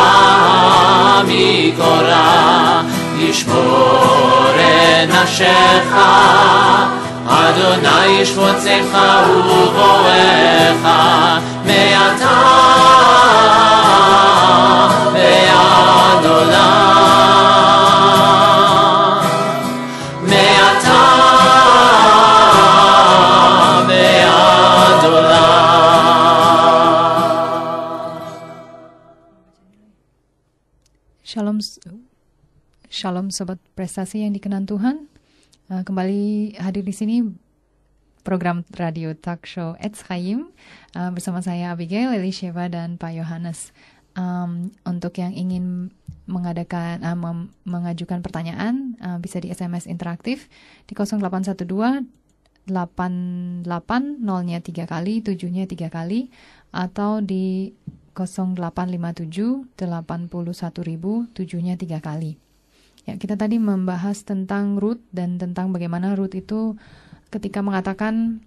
מקורא, ישמור את נפשך, אדוני ישמור צאתך ובואך, מעתה ועד עולם, מעתה ועד עולם. Shalom Sobat Prestasi yang dikenan Tuhan. Kembali hadir di sini program radio talk show Etz Chaim bersama saya Abigail, Elisheva dan Pak Yohanes. Untuk yang ingin mengajukan pertanyaan bisa di SMS interaktif di 0812 88 0-nya 3 kali, 7-nya 3 kali, atau di 0857 81.000 7-nya 3 kali. Ya, kita tadi membahas tentang Rut dan tentang bagaimana Rut itu ketika mengatakan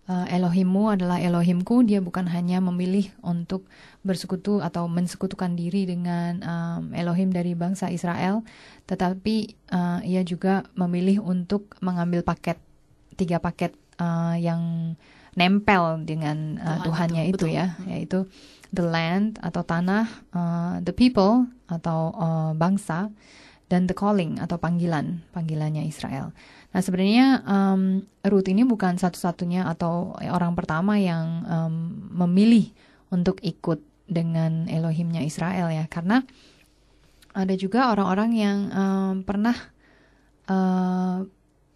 Elohimmu adalah Elohimku, dia bukan hanya memilih untuk bersekutu atau mensekutukan diri dengan Elohim dari bangsa Israel, tetapi ia juga memilih untuk mengambil 3 paket yang nempel dengan Tuhannya itu ya, yaitu the land atau tanah, the people atau bangsa, dan the calling atau panggilannya Israel. Nah sebenarnya Rut ini bukan satu-satunya atau orang pertama yang memilih untuk ikut dengan Elohimnya Israel ya, karena ada juga orang-orang yang pernah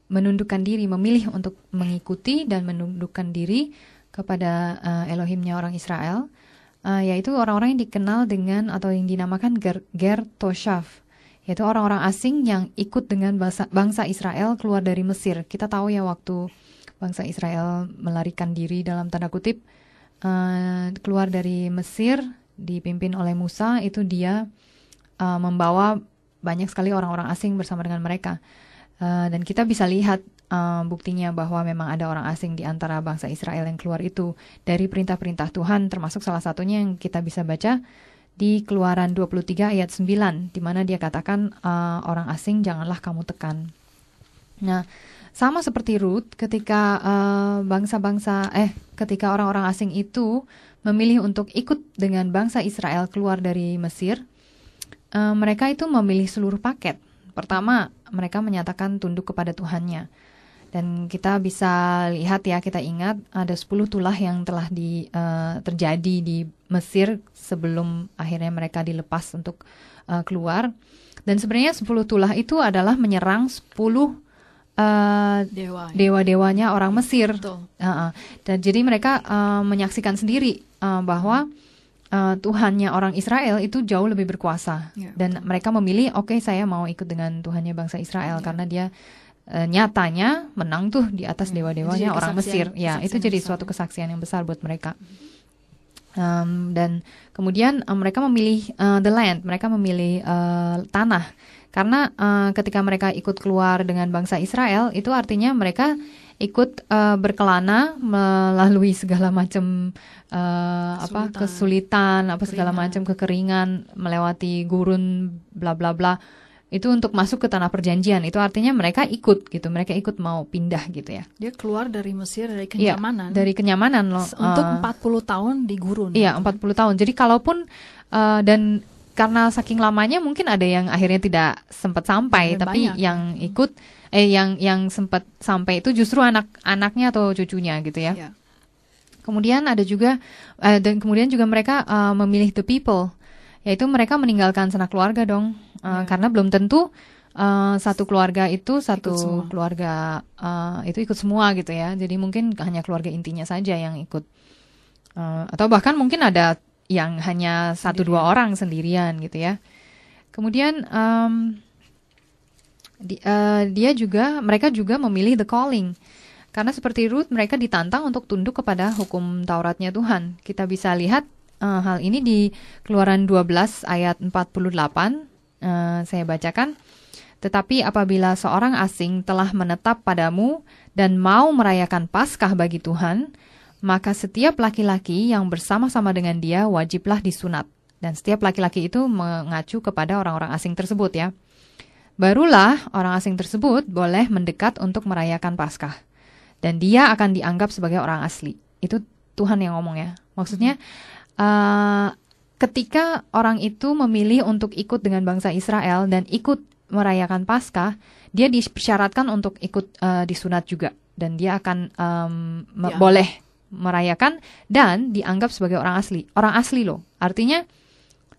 menundukkan diri, memilih untuk mengikuti dan menundukkan diri kepada Elohimnya orang Israel, yaitu orang-orang yang dikenal dengan atau yang dinamakan Ger Toshav, yaitu orang-orang asing yang ikut dengan bangsa Israel keluar dari Mesir. Kita tahu ya waktu bangsa Israel melarikan diri dalam tanda kutip keluar dari Mesir dipimpin oleh Musa, itu dia membawa banyak sekali orang-orang asing bersama dengan mereka. Dan kita bisa lihat buktinya bahwa memang ada orang asing di antara bangsa Israel yang keluar itu dari perintah-perintah Tuhan, termasuk salah satunya yang kita bisa baca di Keluaran 23 ayat 9, di mana dia katakan orang asing janganlah kamu tekan. Nah, sama seperti Rut, ketika ketika orang-orang asing itu memilih untuk ikut dengan bangsa Israel keluar dari Mesir, mereka itu memilih seluruh paket. Pertama, mereka menyatakan tunduk kepada Tuhannya. Dan kita bisa lihat ya, kita ingat ada 10 tulah yang telah terjadi di Mesir sebelum akhirnya mereka dilepas untuk keluar. Dan sebenarnya 10 tulah itu adalah menyerang 10 dewa-dewanya orang Mesir. Dan jadi mereka menyaksikan sendiri bahwa Tuhannya orang Israel itu jauh lebih berkuasa. Dan mereka memilih, oke, saya mau ikut dengan Tuhannya bangsa Israel karena dia nyatanya menang tuh di atas dewa-dewanya orang Mesir. Ya, itu jadi suatu kesaksian yang besar buat mereka. Dan kemudian mereka memilih the land, mereka memilih tanah. Karena ketika mereka ikut keluar dengan bangsa Israel, itu artinya mereka ikut berkelana melalui segala macam kesulitan, segala macam kekeringan, melewati gurun, bla bla bla. Itu untuk masuk ke tanah perjanjian. Itu artinya mereka ikut gitu, mereka ikut mau pindah gitu ya. Dia keluar dari Mesir, dari kenyamanan. Ya, dari kenyamanan loh. Untuk 40 tahun di gurun. Iya, 40 tahun. Jadi kalaupun dan karena saking lamanya mungkin ada yang akhirnya tidak sempat sampai, tapi banyak yang ikut yang sempat sampai itu justru anak-anaknya atau cucunya gitu ya. Yeah. Kemudian ada juga dan kemudian juga mereka memilih the people, yaitu mereka meninggalkan sanak keluarga dong, karena belum tentu satu keluarga itu keluarga itu ikut semua gitu ya. Jadi mungkin hanya keluarga intinya saja yang ikut, atau bahkan mungkin ada yang hanya 1-2 orang sendirian gitu ya. Kemudian mereka juga memilih the calling, karena seperti Ruth mereka ditantang untuk tunduk kepada hukum Tauratnya Tuhan. Kita bisa lihat hal ini di Keluaran 12 ayat 48. Saya bacakan. Tetapi apabila seorang asing telah menetap padamu dan mau merayakan Paskah bagi Tuhan, maka setiap laki-laki yang bersama-sama dengan dia wajiblah disunat. Dan setiap laki-laki itu mengacu kepada orang-orang asing tersebut ya. Barulah orang asing tersebut boleh mendekat untuk merayakan Paskah. Dan dia akan dianggap sebagai orang asli. Itu Tuhan yang ngomong ya. Maksudnya ketika orang itu memilih untuk ikut dengan bangsa Israel dan ikut merayakan Paskah, dia disyaratkan untuk ikut disunat juga. Dan dia akan boleh merayakan dan dianggap sebagai orang asli. Orang asli loh. Artinya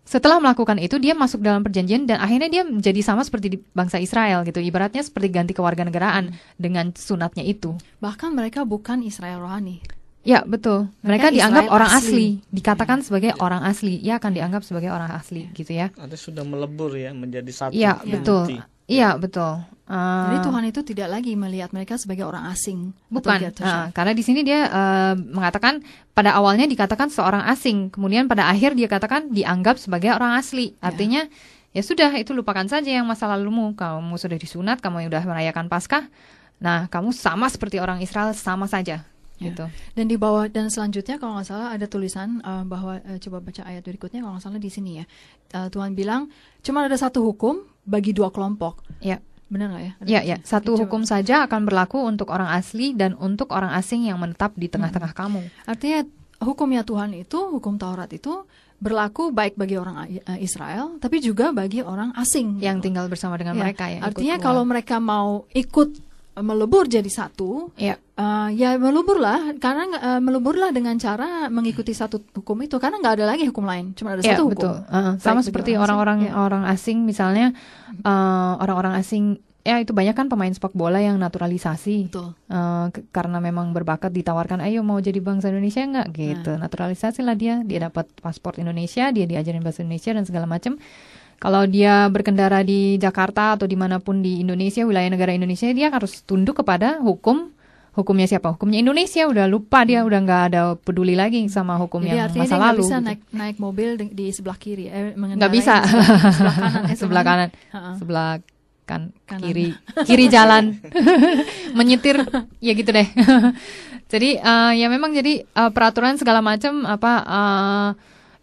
setelah melakukan itu dia masuk dalam perjanjian dan akhirnya dia menjadi sama seperti di bangsa Israel gitu. Ibaratnya seperti ganti kewarganegaraan dengan sunatnya itu. Bahkan mereka bukan Israel rohani. Ya betul. Mereka dianggap Israel orang asli. Dikatakan sebagai orang asli. Ya akan dianggap sebagai orang asli gitu ya. Ada sudah melebur ya menjadi satu. Iya betul. Iya betul. Jadi Tuhan itu tidak lagi melihat mereka sebagai orang asing. Bukan. Karena di sini dia mengatakan pada awalnya dikatakan seorang asing. Kemudian pada akhir dia katakan dianggap sebagai orang asli. Artinya ya sudah itu lupakan saja yang masa lalumu. Kamu sudah disunat, kamu sudah merayakan Paskah. Nah kamu sama seperti orang Israel, sama saja. Gitu. Dan di bawah dan selanjutnya kalau nggak salah ada tulisan bahwa coba baca ayat berikutnya kalau nggak salah di sini ya. Tuhan bilang cuma ada satu hukum bagi dua kelompok. Ya. Benar nggak ya? Ya. Satu hukum saja akan berlaku untuk orang asli dan untuk orang asing yang menetap di tengah-tengah kamu. Artinya hukumnya Tuhan itu, hukum Taurat itu berlaku baik bagi orang Israel, tapi juga bagi orang asing yang tinggal bersama dengan mereka ya. Artinya kalau mereka mau ikut melebur jadi satu, ya meluburlah karena meluburlah dengan cara mengikuti satu hukum itu karena nggak ada lagi hukum lain, cuma ada satu hukum. Betul. Sama seperti orang-orang asing misalnya orang-orang asing ya itu banyak kan pemain sepak bola yang naturalisasi. Karena memang berbakat ditawarkan ayo mau jadi bangsa Indonesia nggak gitu. Naturalisasi lah dia dapat paspor Indonesia, dia diajarin bahasa Indonesia dan segala macam. Kalau dia berkendara di Jakarta atau dimanapun di Indonesia, wilayah negara Indonesia, dia harus tunduk kepada hukumnya siapa? Hukumnya Indonesia, udah lupa dia, udah nggak ada peduli lagi sama hukum yang masa lalu. Jadi artinya dia nggak bisa naik mobil di sebelah kiri, nggak bisa. Sebelah kanan, sebelah kiri jalan, menyetir, ya gitu deh. Jadi ya memang jadi peraturan segala macam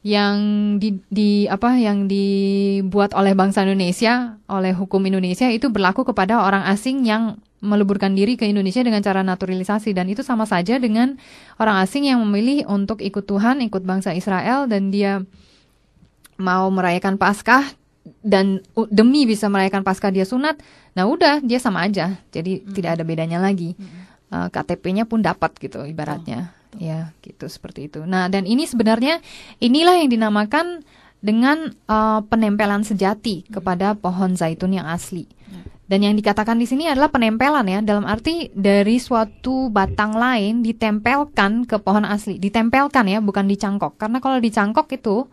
yang dibuat oleh bangsa Indonesia, oleh hukum Indonesia itu berlaku kepada orang asing yang meleburkan diri ke Indonesia dengan cara naturalisasi, dan itu sama saja dengan orang asing yang memilih untuk ikut Tuhan, ikut bangsa Israel, dan dia mau merayakan Paskah dan demi bisa merayakan Paskah dia sunat. Nah udah dia sama aja, jadi tidak ada bedanya lagi. KTP-nya pun dapat gitu ibaratnya. Ya, gitu seperti itu. Nah, dan ini sebenarnya inilah yang dinamakan dengan penempelan sejati kepada pohon zaitun yang asli. Dan yang dikatakan di sini adalah penempelan ya, dalam arti dari suatu batang lain ditempelkan ke pohon asli. Ditempelkan ya, bukan dicangkok. Karena kalau dicangkok itu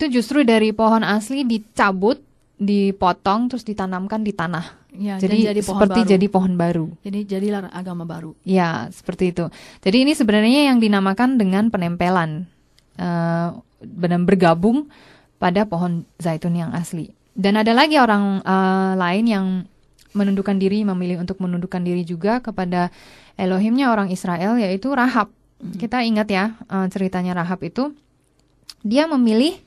justru dari pohon asli dicabut, dipotong terus ditanamkan di tanah. Ya, jadi seperti jadi pohon baru. Jadi jadilah agama baru. Ya, seperti itu. Jadi ini sebenarnya yang dinamakan dengan penempelan, benar bergabung pada pohon zaitun yang asli. Dan ada lagi orang lain yang menundukkan diri, memilih untuk menundukkan diri juga kepada Elohimnya orang Israel, yaitu Rahab. Kita ingat ya ceritanya Rahab itu, dia memilih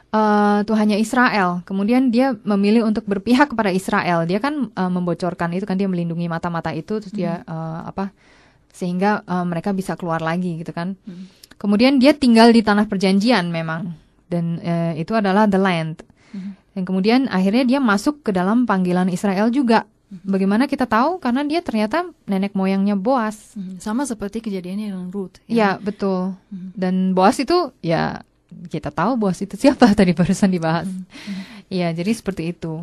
Tuhannya Israel, kemudian dia memilih untuk berpihak kepada Israel. Dia kan membocorkan itu kan, dia melindungi mata-mata itu, terus dia sehingga mereka bisa keluar lagi gitu kan. Kemudian dia tinggal di tanah perjanjian memang, dan itu adalah the land. Dan kemudian akhirnya dia masuk ke dalam panggilan Israel juga. Bagaimana kita tahu? Karena dia ternyata nenek moyangnya Boas. Sama seperti kejadiannya dengan Ruth. Ya betul. Dan Boas itu ya kita tahu Boas itu siapa tadi barusan dibahas. Ya, jadi seperti itu.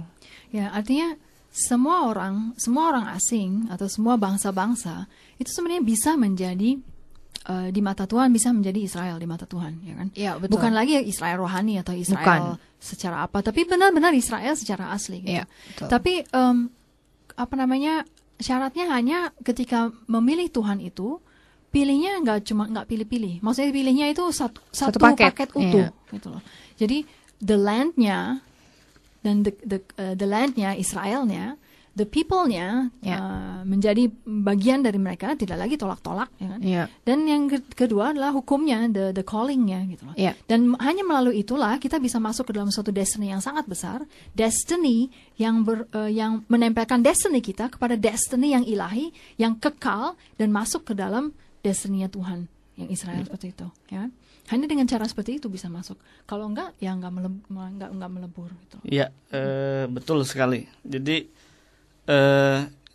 Ya, artinya semua orang asing atau semua bangsa-bangsa itu sebenarnya bisa menjadi di mata Tuhan, bisa menjadi Israel di mata Tuhan, ya kan? Ya, betul. Bukan lagi Israel rohani atau Israel secara apa, tapi benar-benar Israel secara asli gitu. Ya, betul. Tapi syaratnya hanya ketika memilih Tuhan itu, pilihnya nggak pilih-pilih. Maksudnya pilihnya itu satu paket utuh, gitu loh. Jadi the land-nya dan the landnya, Israelnya, the people-nya menjadi bagian dari mereka, tidak lagi tolak-tolak, ya kan? Dan yang kedua adalah hukumnya, the calling-nya gitu loh. Dan hanya melalui itulah kita bisa masuk ke dalam suatu destiny yang sangat besar, destiny yang menempelkan destiny kita kepada destiny yang ilahi, yang kekal dan masuk ke dalam destiny-nya Tuhan yang Israel seperti itu, ya. Hanya dengan cara seperti itu bisa masuk. Kalau enggak, ya enggak melebur gitu. Iya, betul sekali. Jadi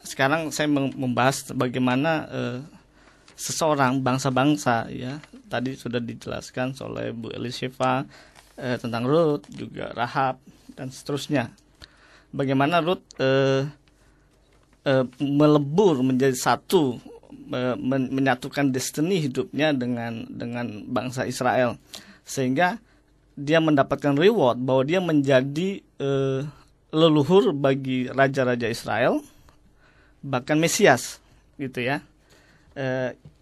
sekarang saya membahas bagaimana seseorang bangsa-bangsa, ya, tadi sudah dijelaskan oleh Bu Elisheva tentang Ruth, juga Rahab dan seterusnya. Bagaimana Ruth melebur menjadi satu, menyatukan destiny hidupnya dengan bangsa Israel, sehingga dia mendapatkan reward bahwa dia menjadi leluhur bagi raja-raja Israel, bahkan Mesias, gitu ya.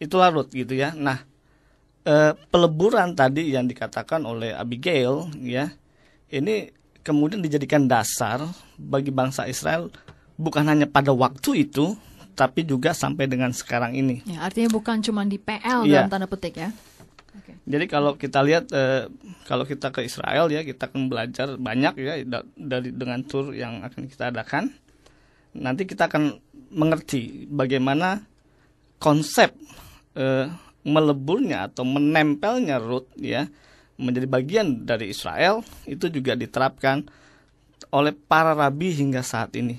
Itulah Ruth, gitu ya. Nah, peleburan tadi yang dikatakan oleh Abigail, ya, ini kemudian dijadikan dasar bagi bangsa Israel bukan hanya pada waktu itu, tapi juga sampai dengan sekarang ini. Ya, artinya bukan cuma di PL dalam tanda petik, ya. Jadi kalau kita lihat, kalau kita ke Israel, ya, kita akan belajar banyak, ya, dengan tur yang akan kita adakan. Nanti kita akan mengerti bagaimana konsep meleburnya atau menempelnya Ruth, ya, menjadi bagian dari Israel, itu juga diterapkan oleh para rabi hingga saat ini.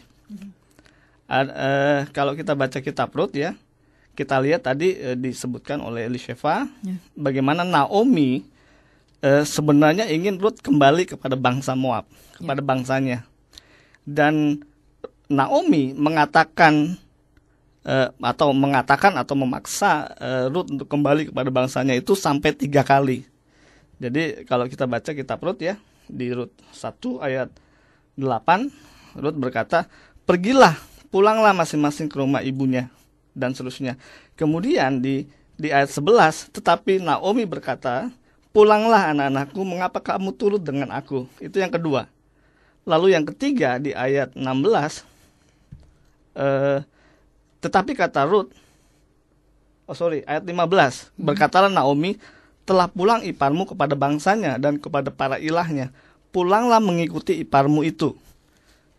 Kalau kita baca kitab Ruth, ya, kita lihat tadi disebutkan oleh Elisheva, bagaimana Naomi sebenarnya ingin Ruth kembali kepada bangsa Moab, kepada bangsanya. Dan Naomi mengatakan atau memaksa Ruth untuk kembali kepada bangsanya itu sampai 3 kali. Jadi kalau kita baca kitab Ruth, ya, di Ruth 1 ayat 8, Ruth berkata, "Pergilah, pulanglah masing-masing ke rumah ibunya," dan seterusnya. Kemudian di ayat 11, tetapi Naomi berkata, "Pulanglah anak-anakku, mengapa kamu turut dengan aku?" Itu yang kedua. Lalu yang ketiga di ayat 16, tetapi kata Ruth, ayat 15, berkatalah Naomi, "Telah pulang iparmu kepada bangsanya dan kepada para ilahnya. Pulanglah mengikuti iparmu itu."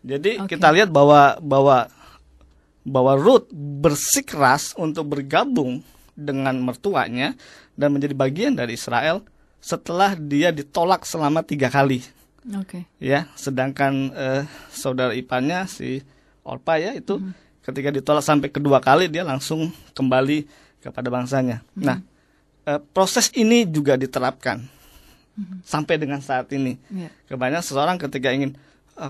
Jadi kita lihat bahwa Ruth bersikeras untuk bergabung dengan mertuanya dan menjadi bagian dari Israel setelah dia ditolak selama 3 kali. Ya, sedangkan saudara iparnya si Orpa, ya, itu ketika ditolak sampai kedua kali dia langsung kembali kepada bangsanya. Nah, proses ini juga diterapkan sampai dengan saat ini. Kebanyakan seseorang ketika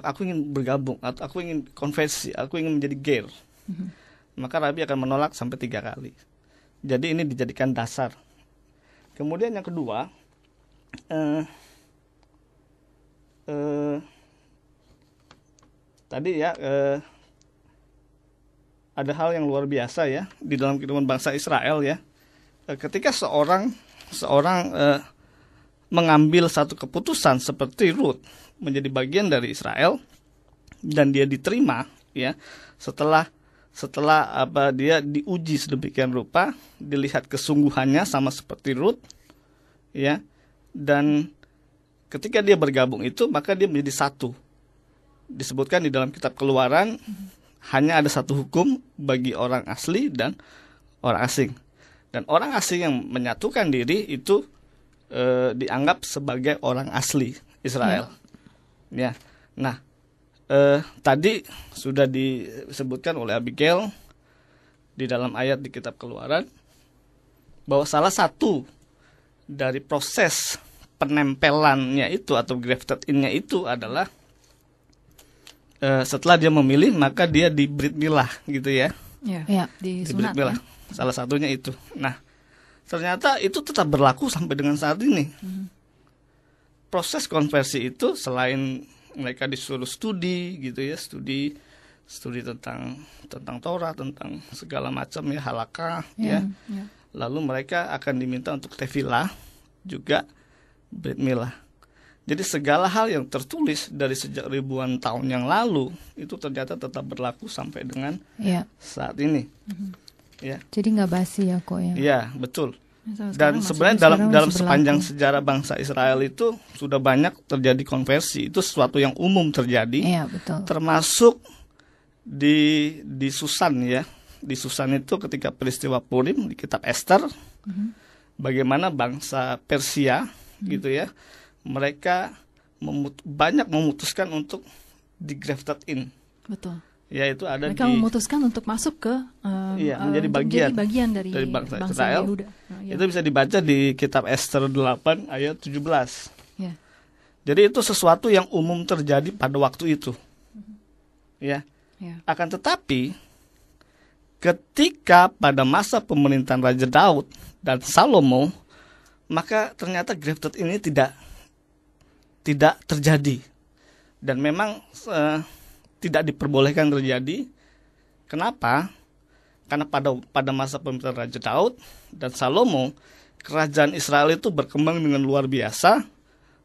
aku ingin bergabung atau aku ingin konversi, aku ingin menjadi ger, maka rabi akan menolak sampai 3 kali. Jadi ini dijadikan dasar. Kemudian yang kedua, tadi, ya, ada hal yang luar biasa, ya, di dalam kehidupan bangsa Israel, ya. Ketika seorang mengambil satu keputusan seperti Ruth menjadi bagian dari Israel dan dia diterima, ya, setelah dia diuji sedemikian rupa, dilihat kesungguhannya sama seperti Ruth, ya, dan ketika dia bergabung itu maka dia menjadi satu. Disebutkan di dalam kitab Keluaran, hanya ada satu hukum bagi orang asli dan orang asing. Dan orang asing yang menyatukan diri itu dianggap sebagai orang asli Israel. Ya. Nah, tadi sudah disebutkan oleh Abigail di dalam ayat di kitab Keluaran bahwa salah satu dari proses penempelannya itu atau grafted in-nya itu adalah setelah dia memilih maka dia di brit milah, gitu ya. Ya, di brit milah. Ya. Salah satunya itu. Nah, ternyata itu tetap berlaku sampai dengan saat ini. Proses konversi itu selain mereka disuruh studi, gitu ya, studi tentang Torah, tentang segala macam, ya, halakah, ya. Lalu mereka akan diminta untuk tefilah, juga brit milah. Jadi segala hal yang tertulis dari sejak ribuan tahun yang lalu itu ternyata tetap berlaku sampai dengan Ya. saat ini. Ya, Jadi nggak basi ya kok ya. iya betul. Sampai sekarang Dan masih- sebenarnya sekarang dalam masih sepanjang berlaku. sejarah bangsa Israel itu sudah banyak terjadi konversi. Itu sesuatu yang umum terjadi, Iya betul. termasuk di Susan ya. Di Susan itu ketika peristiwa Purim di kitab Esther, bagaimana bangsa Persia gitu ya, mereka banyak memutuskan untuk di-grafted in, Betul. yaitu ada Mereka memutuskan untuk masuk ke Iya, menjadi untuk bagian dari bangsa Israel. Yehuda. Ya. Itu bisa dibaca di kitab Esther 8 ayat 17. Ya. Jadi itu sesuatu yang umum terjadi pada waktu itu. Ya. Ya. Akan tetapi ketika pada masa pemerintahan Raja Daud dan Salomo, maka ternyata grafted ini tidak terjadi. Dan memang tidak diperbolehkan terjadi. Kenapa? Karena pada masa pemerintahan Raja Daud dan Salomo, kerajaan Israel itu berkembang dengan luar biasa,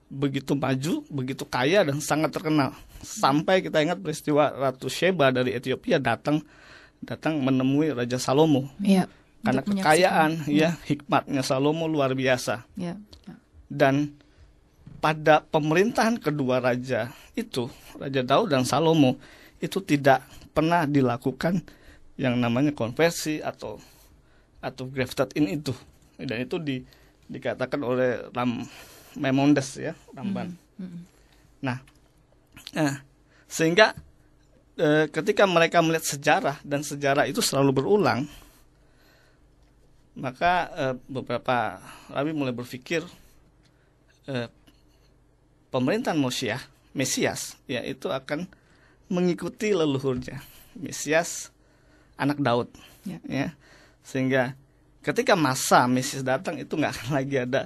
begitu maju, begitu kaya dan sangat terkenal. Sampai kita ingat peristiwa Ratu Sheba dari Ethiopia datang menemui Raja Salomo. Iya. Karena Untuk kekayaan, ya, hikmatnya Salomo luar biasa. Ya. Dan pada pemerintahan kedua raja itu, Raja Daud dan Salomo, itu tidak pernah dilakukan yang namanya konversi atau grafted in itu. Dan itu dikatakan oleh Maimonides ya, Ramban. Nah, sehingga ketika mereka melihat sejarah dan sejarah itu selalu berulang, maka beberapa rabi mulai berpikir pemerintahan Mesias ya itu akan mengikuti leluhurnya, Mesias anak Daud. Ya. Sehingga ketika masa Mesias datang itu nggak akan lagi ada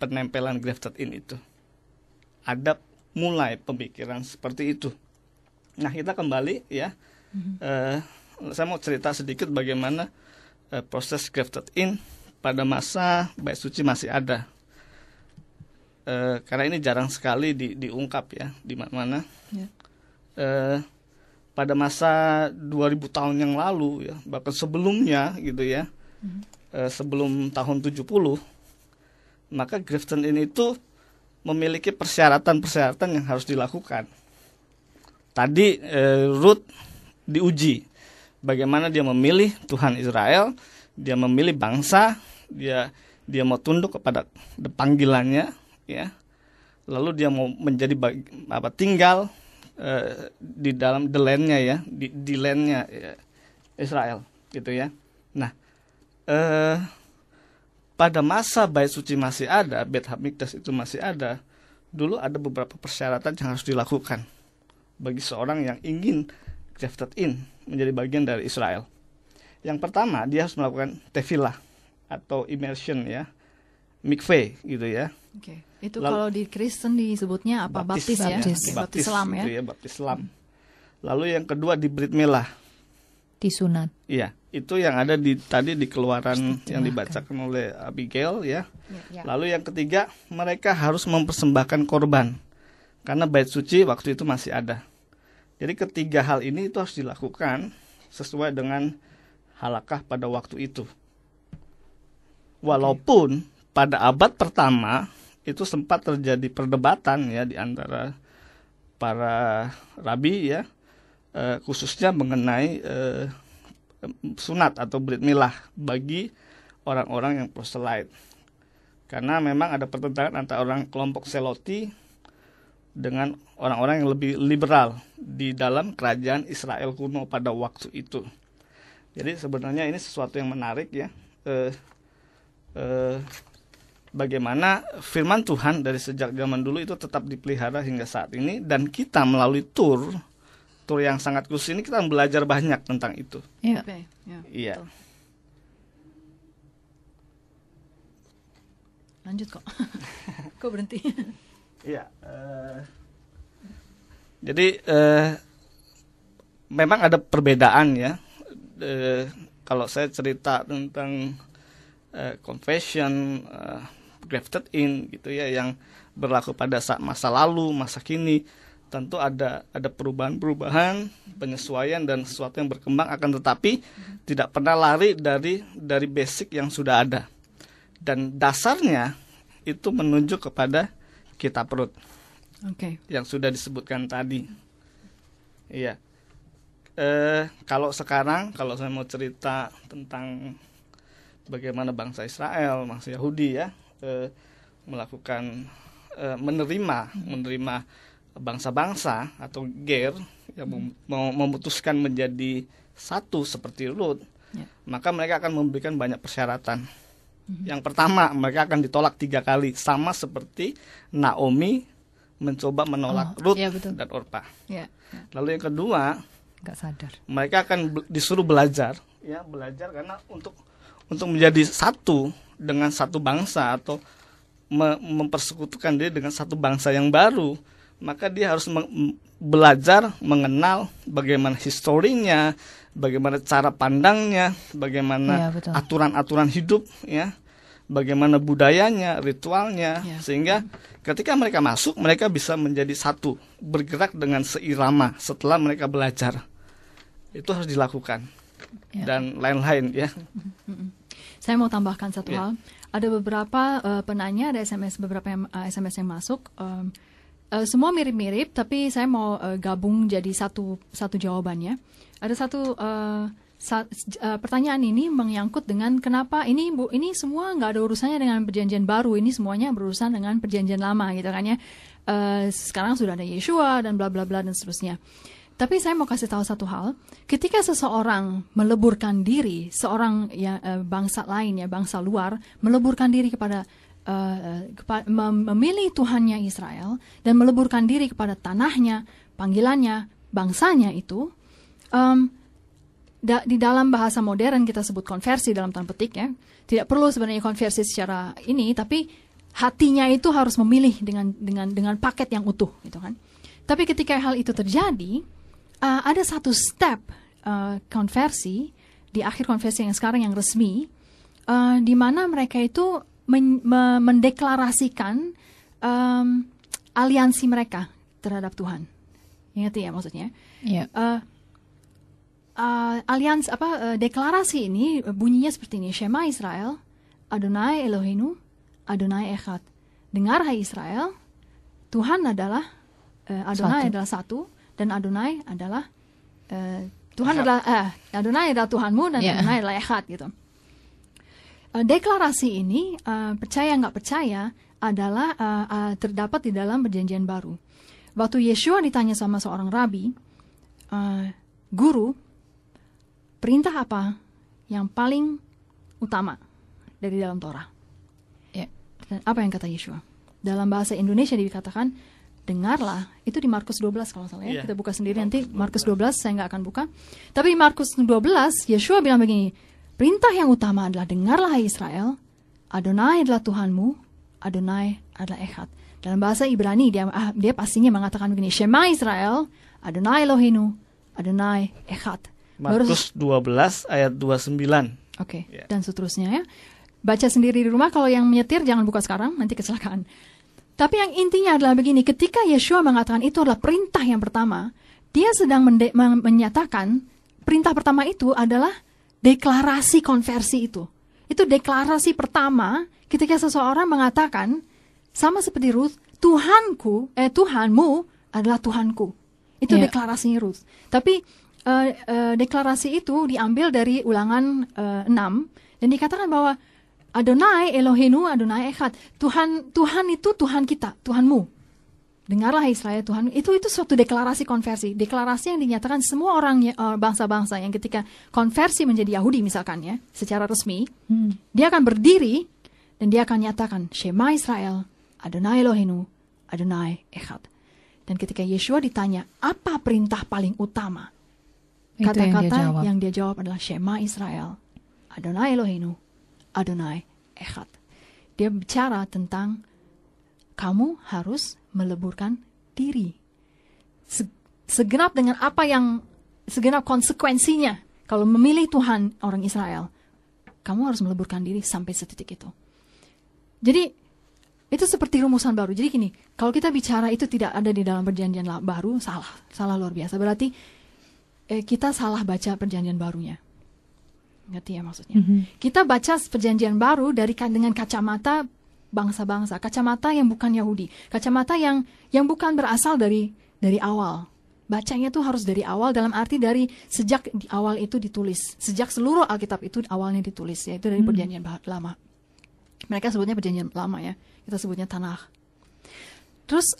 penempelan grafted in itu. Ada mulai pemikiran seperti itu. Nah, kita kembali ya. Saya mau cerita sedikit bagaimana proses grafted in pada masa Bait Suci masih ada. Karena ini jarang sekali diungkap ya di mana-mana. Ya. Pada masa 2000 tahun yang lalu ya, bahkan sebelumnya gitu ya. Sebelum tahun 70, maka grafted in itu memiliki persyaratan-persyaratan yang harus dilakukan. Tadi Ruth diuji bagaimana dia memilih Tuhan Israel, dia memilih bangsa, dia mau tunduk kepada panggilannya, ya. Lalu dia mau menjadi tinggal di dalam the land-nya ya, di land-nya ya, Israel, gitu ya. Nah, pada masa Bait Suci masih ada, Beit Hamikdash itu masih ada, dulu ada beberapa persyaratan yang harus dilakukan bagi seorang yang ingin grafted in menjadi bagian dari Israel. Yang pertama, dia harus melakukan tefilah atau immersion ya, mikveh gitu ya. Oke. Itu kalau di Kristen disebutnya apa? Baptis ya. Baptis Islam ya. Gitu ya, baptis Islam. Lalu yang kedua di Brit Milah. Disunat. Iya, itu yang ada tadi di Keluaran yang dibacakan oleh Abigail ya. Lalu yang ketiga, mereka harus mempersembahkan korban. Karena Bait Suci waktu itu masih ada. Jadi ketiga hal ini itu harus dilakukan sesuai dengan halakah pada waktu itu. Walaupun pada abad pertama itu sempat terjadi perdebatan ya di antara para rabi ya, khususnya mengenai sunat atau Brit Milah bagi orang-orang yang proselyte. Karena memang ada pertentangan antara orang kelompok Seloti dengan orang-orang yang lebih liberal di dalam kerajaan Israel kuno pada waktu itu. Jadi sebenarnya ini sesuatu yang menarik ya. Bagaimana firman Tuhan dari sejak zaman dulu itu tetap dipelihara hingga saat ini, dan kita melalui tur yang sangat khusus ini kita belajar banyak tentang itu. Iya. Oke, ya. Iya. Lanjut kok. Kok berhenti? Iya. Jadi memang ada perbedaan ya. Kalau saya cerita tentang confession, grafted in gitu ya, yang berlaku pada saat masa lalu, masa kini. Tentu ada perubahan-perubahan, penyesuaian dan sesuatu yang berkembang, akan tetapi tidak pernah lari dari basic yang sudah ada. Dan dasarnya itu menunjuk kepada kitab Rut. Yang sudah disebutkan tadi. Iya. Kalau sekarang, kalau saya mau cerita tentang bagaimana bangsa Israel, bangsa Yahudi ya, melakukan menerima bangsa-bangsa atau ger yang memutuskan menjadi satu seperti Rut, maka mereka akan memberikan banyak persyaratan. Yang pertama, mereka akan ditolak 3 kali, sama seperti Naomi mencoba menolak Rut dan Orpa. Lalu yang kedua, nggak sadar, mereka akan disuruh belajar karena untuk menjadi satu dengan satu bangsa atau mempersekutukan diri dengan satu bangsa yang baru, maka dia harus belajar mengenal bagaimana historinya, bagaimana cara pandangnya, bagaimana aturan-aturan hidup ya, bagaimana budayanya, ritualnya, sehingga ketika mereka masuk, mereka bisa menjadi satu, bergerak dengan seirama setelah mereka belajar. Itu harus dilakukan. Dan lain-lain ya. Saya mau tambahkan satu hal. Ada beberapa penanya, ada beberapa SMS yang masuk. Semua mirip-mirip, tapi saya mau gabung jadi satu jawabannya. Ada satu pertanyaan ini menyangkut dengan kenapa ini semua nggak ada urusannya dengan perjanjian baru, ini semuanya berurusan dengan perjanjian lama gitu kan ya. Sekarang sudah ada Yeshua dan bla bla bla dan seterusnya. Tapi saya mau kasih tahu satu hal, ketika seseorang meleburkan diri, seorang bangsa lain ya, bangsa luar meleburkan diri kepada memilih Tuhannya Israel dan meleburkan diri kepada tanahnya, panggilannya, bangsanya itu, di dalam bahasa modern kita sebut konversi dalam tanda petik ya. Tidak perlu sebenarnya konversi secara ini, tapi hatinya itu harus memilih dengan paket yang utuh gitu kan. Tapi ketika hal itu terjadi, ada satu step konversi di akhir konversi yang sekarang yang resmi, di mana mereka itu mendeklarasikan aliansi mereka terhadap Tuhan. Ingat ya maksudnya? Yeah. Aliansi deklarasi ini bunyinya seperti ini: Shema Israel, Adonai Eloheinu, Adonai Echad. Dengar hai Israel, Tuhan adalah Adonai adalah satu, dan Adonai adalah Tuhan adalah Adonai adalah Tuhanmu dan Adonai adalah Echad gitu. Deklarasi ini percaya nggak percaya adalah terdapat di dalam perjanjian baru. Waktu Yeshua ditanya sama seorang rabi, guru, perintah apa yang paling utama dari dalam Torah? Dan apa yang kata Yeshua? Dalam bahasa Indonesia dikatakan, dengarlah. Itu di Markus 12 kalau salah ya. Kita buka sendiri nanti Markus 12, saya nggak akan buka. Tapi Markus 12, Yeshua bilang begini, perintah yang utama adalah dengarlah hai Israel, Adonai adalah Tuhanmu, Adonai adalah Echad. Dalam bahasa Ibrani dia pastinya mengatakan begini, Shema Israel, Adonai Eloheinu, Adonai Echad. Markus 12 ayat 29. Oke, dan seterusnya ya. Baca sendiri di rumah, kalau yang menyetir jangan buka sekarang, nanti kecelakaan. Tapi yang intinya adalah begini, ketika Yeshua mengatakan itu adalah perintah yang pertama, dia sedang menyatakan perintah pertama itu adalah deklarasi konversi itu. Itu deklarasi pertama ketika seseorang mengatakan, sama seperti Ruth, Tuhanmu adalah Tuhanku. Itu deklarasinya Ruth. Tapi deklarasi itu diambil dari Ulangan 6, dan dikatakan bahwa Adonai Eloheinu, Adonai Echad. Tuhan itu Tuhan kita, Tuhanmu. Dengarlah Israel, Tuhan. Itu suatu deklarasi konversi. Deklarasi yang dinyatakan semua orang bangsa-bangsa yang ketika konversi menjadi Yahudi misalkan ya, secara resmi, dia akan berdiri dan dia akan nyatakan, Shema Israel, Adonai Eloheinu, Adonai Echad. Dan ketika Yeshua ditanya, apa perintah paling utama? Kata-kata yang dia jawab adalah Shema Israel, Adonai Eloheinu, Adonai Echad. Dia bicara tentang kamu harus meleburkan diri. Segenap dengan segenap konsekuensinya. Kalau memilih Tuhan orang Israel, kamu harus meleburkan diri sampai setitik itu. Jadi Itu seperti rumusan baru. Jadi gini, kalau kita bicara itu tidak ada di dalam perjanjian baru, salah luar biasa. Berarti kita salah baca perjanjian barunya. Ngerti ya maksudnya? Kita baca perjanjian baru dengan kacamata bangsa-bangsa, kacamata yang bukan Yahudi, kacamata yang bukan berasal dari awal. Bacanya tuh harus dari awal, dalam arti dari sejak di awal itu ditulis, sejak seluruh Alkitab itu awalnya ditulis, yaitu dari perjanjian lama. Mereka sebutnya perjanjian lama ya, kita sebutnya Tanakh. Terus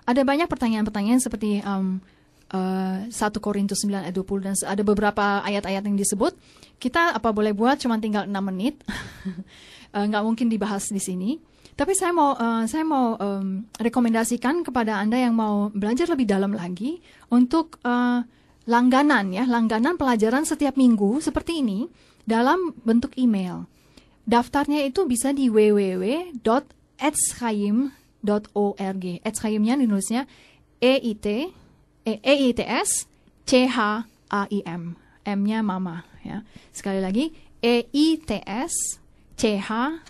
ada banyak pertanyaan-pertanyaan seperti 1 Korintus 9 ayat 20 dan ada beberapa ayat-ayat yang disebut. Kita apa boleh buat cuma tinggal 6 menit. Nggak mungkin dibahas di sini. Tapi saya mau rekomendasikan kepada Anda yang mau belajar lebih dalam lagi untuk langganan pelajaran setiap minggu seperti ini dalam bentuk email. Daftarnya itu bisa di www.etzchaim.org. Etzchaimnya dinulisnya EITS CHAIM. M-nya mama ya. Sekali lagi EITS CHAIM.org.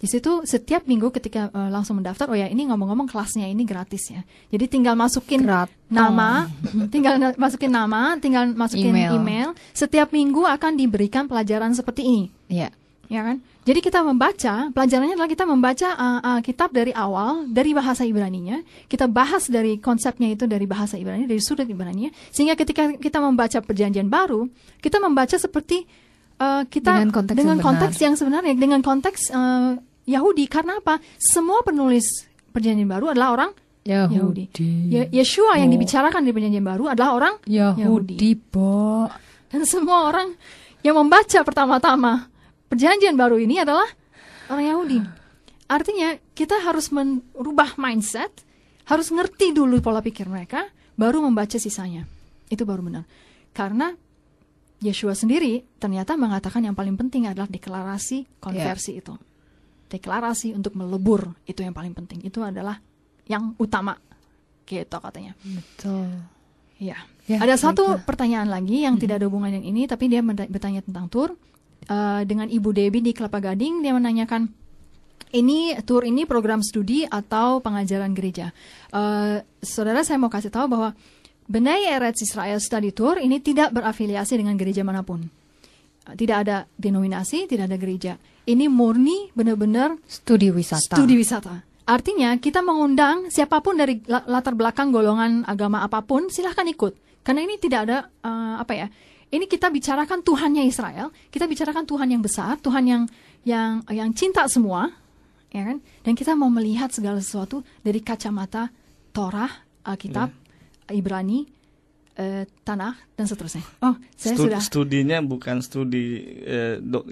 Di situ setiap minggu ketika langsung mendaftar, oh ya ini ngomong-ngomong kelasnya ini gratis ya. Jadi tinggal masukin nama, tinggal masukin email. Setiap minggu akan diberikan pelajaran seperti ini. Iya. Ya kan? Jadi kita membaca, pelajarannya adalah kita membaca kitab dari awal, dari bahasa Ibraninya. Kita bahas dari konsepnya itu dari bahasa Ibrani, dari sudut Ibraninya. Sehingga ketika kita membaca perjanjian baru, kita membaca seperti kita dengan konteks yang sebenarnya, dengan konteks Yahudi. Karena apa? Semua penulis perjanjian baru adalah orang Yahudi. Yeshua yang dibicarakan di perjanjian baru adalah orang Yahudi. Dan semua orang yang membaca pertama-tama perjanjian baru ini adalah orang Yahudi. Artinya kita harus merubah mindset, harus ngerti dulu pola pikir mereka, baru membaca sisanya. Itu baru benar. Karena Yeshua sendiri ternyata mengatakan yang paling penting adalah deklarasi konversi itu. Deklarasi untuk melebur, itu yang paling penting. Itu adalah yang utama. Gitu katanya. Betul. Ya. Ada satu pertanyaan lagi yang tidak ada hubungan dengan ini, tapi dia bertanya tentang tur. Dengan Ibu Debbie di Kelapa Gading, dia menanyakan, tur ini program studi atau pengajaran gereja? Saudara, saya mau kasih tahu bahwa Bnei Eretz Israel Study Tour ini tidak berafiliasi dengan gereja manapun. Tidak ada denominasi, tidak ada gereja. Ini murni benar-benar studi wisata. Artinya kita mengundang siapapun dari latar belakang golongan agama apapun, silahkan ikut. Karena ini tidak ada ini kita bicarakan Tuhannya Israel, kita bicarakan Tuhan yang besar, Tuhan yang cinta semua, ya kan? Dan kita mau melihat segala sesuatu dari kacamata Torah, Alkitab, Ibrani, Tanakh dan seterusnya. Oh, studinya bukan studi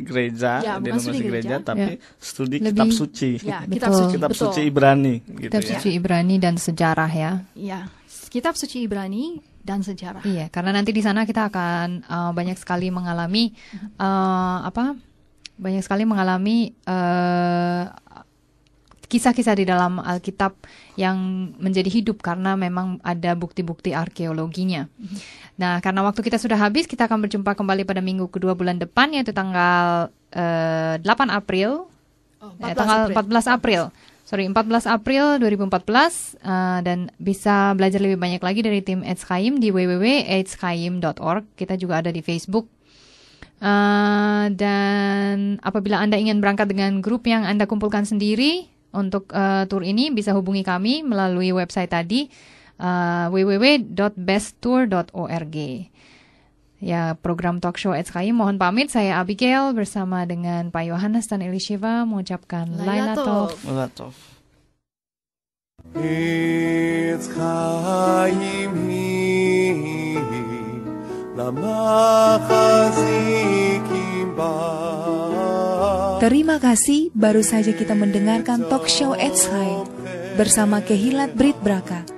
gereja, denominasi gereja, tapi studi kitab suci. Ya, kitab suci Ibrani gitu. Kitab suci Ibrani dan sejarah ya. Ya, kitab suci Ibrani dan sejarah. Iya, karena nanti di sana kita akan banyak sekali mengalami kisah-kisah di dalam Alkitab yang menjadi hidup karena memang ada bukti-bukti arkeologinya. Nah, karena waktu kita sudah habis, kita akan berjumpa kembali pada minggu kedua bulan depan, yaitu tanggal 8 April. Tanggal 14 April. 14 April 2014, dan bisa belajar lebih banyak lagi dari tim Etzchaim di www.etzchaim.org. Kita juga ada di Facebook. Dan apabila Anda ingin berangkat dengan grup yang Anda kumpulkan sendiri untuk tour ini, bisa hubungi kami melalui website tadi, www.besttour.org. Ya, program talk show Etzchaim mohon pamit. Saya Abigail bersama dengan Pak Yohanes dan Elisheva mengucapkan Laila Tov. Etzchaim hi lamachzikim ba. Terima kasih, baru saja kita mendengarkan talk show Etzchaim bersama Kehilat Brit Braka.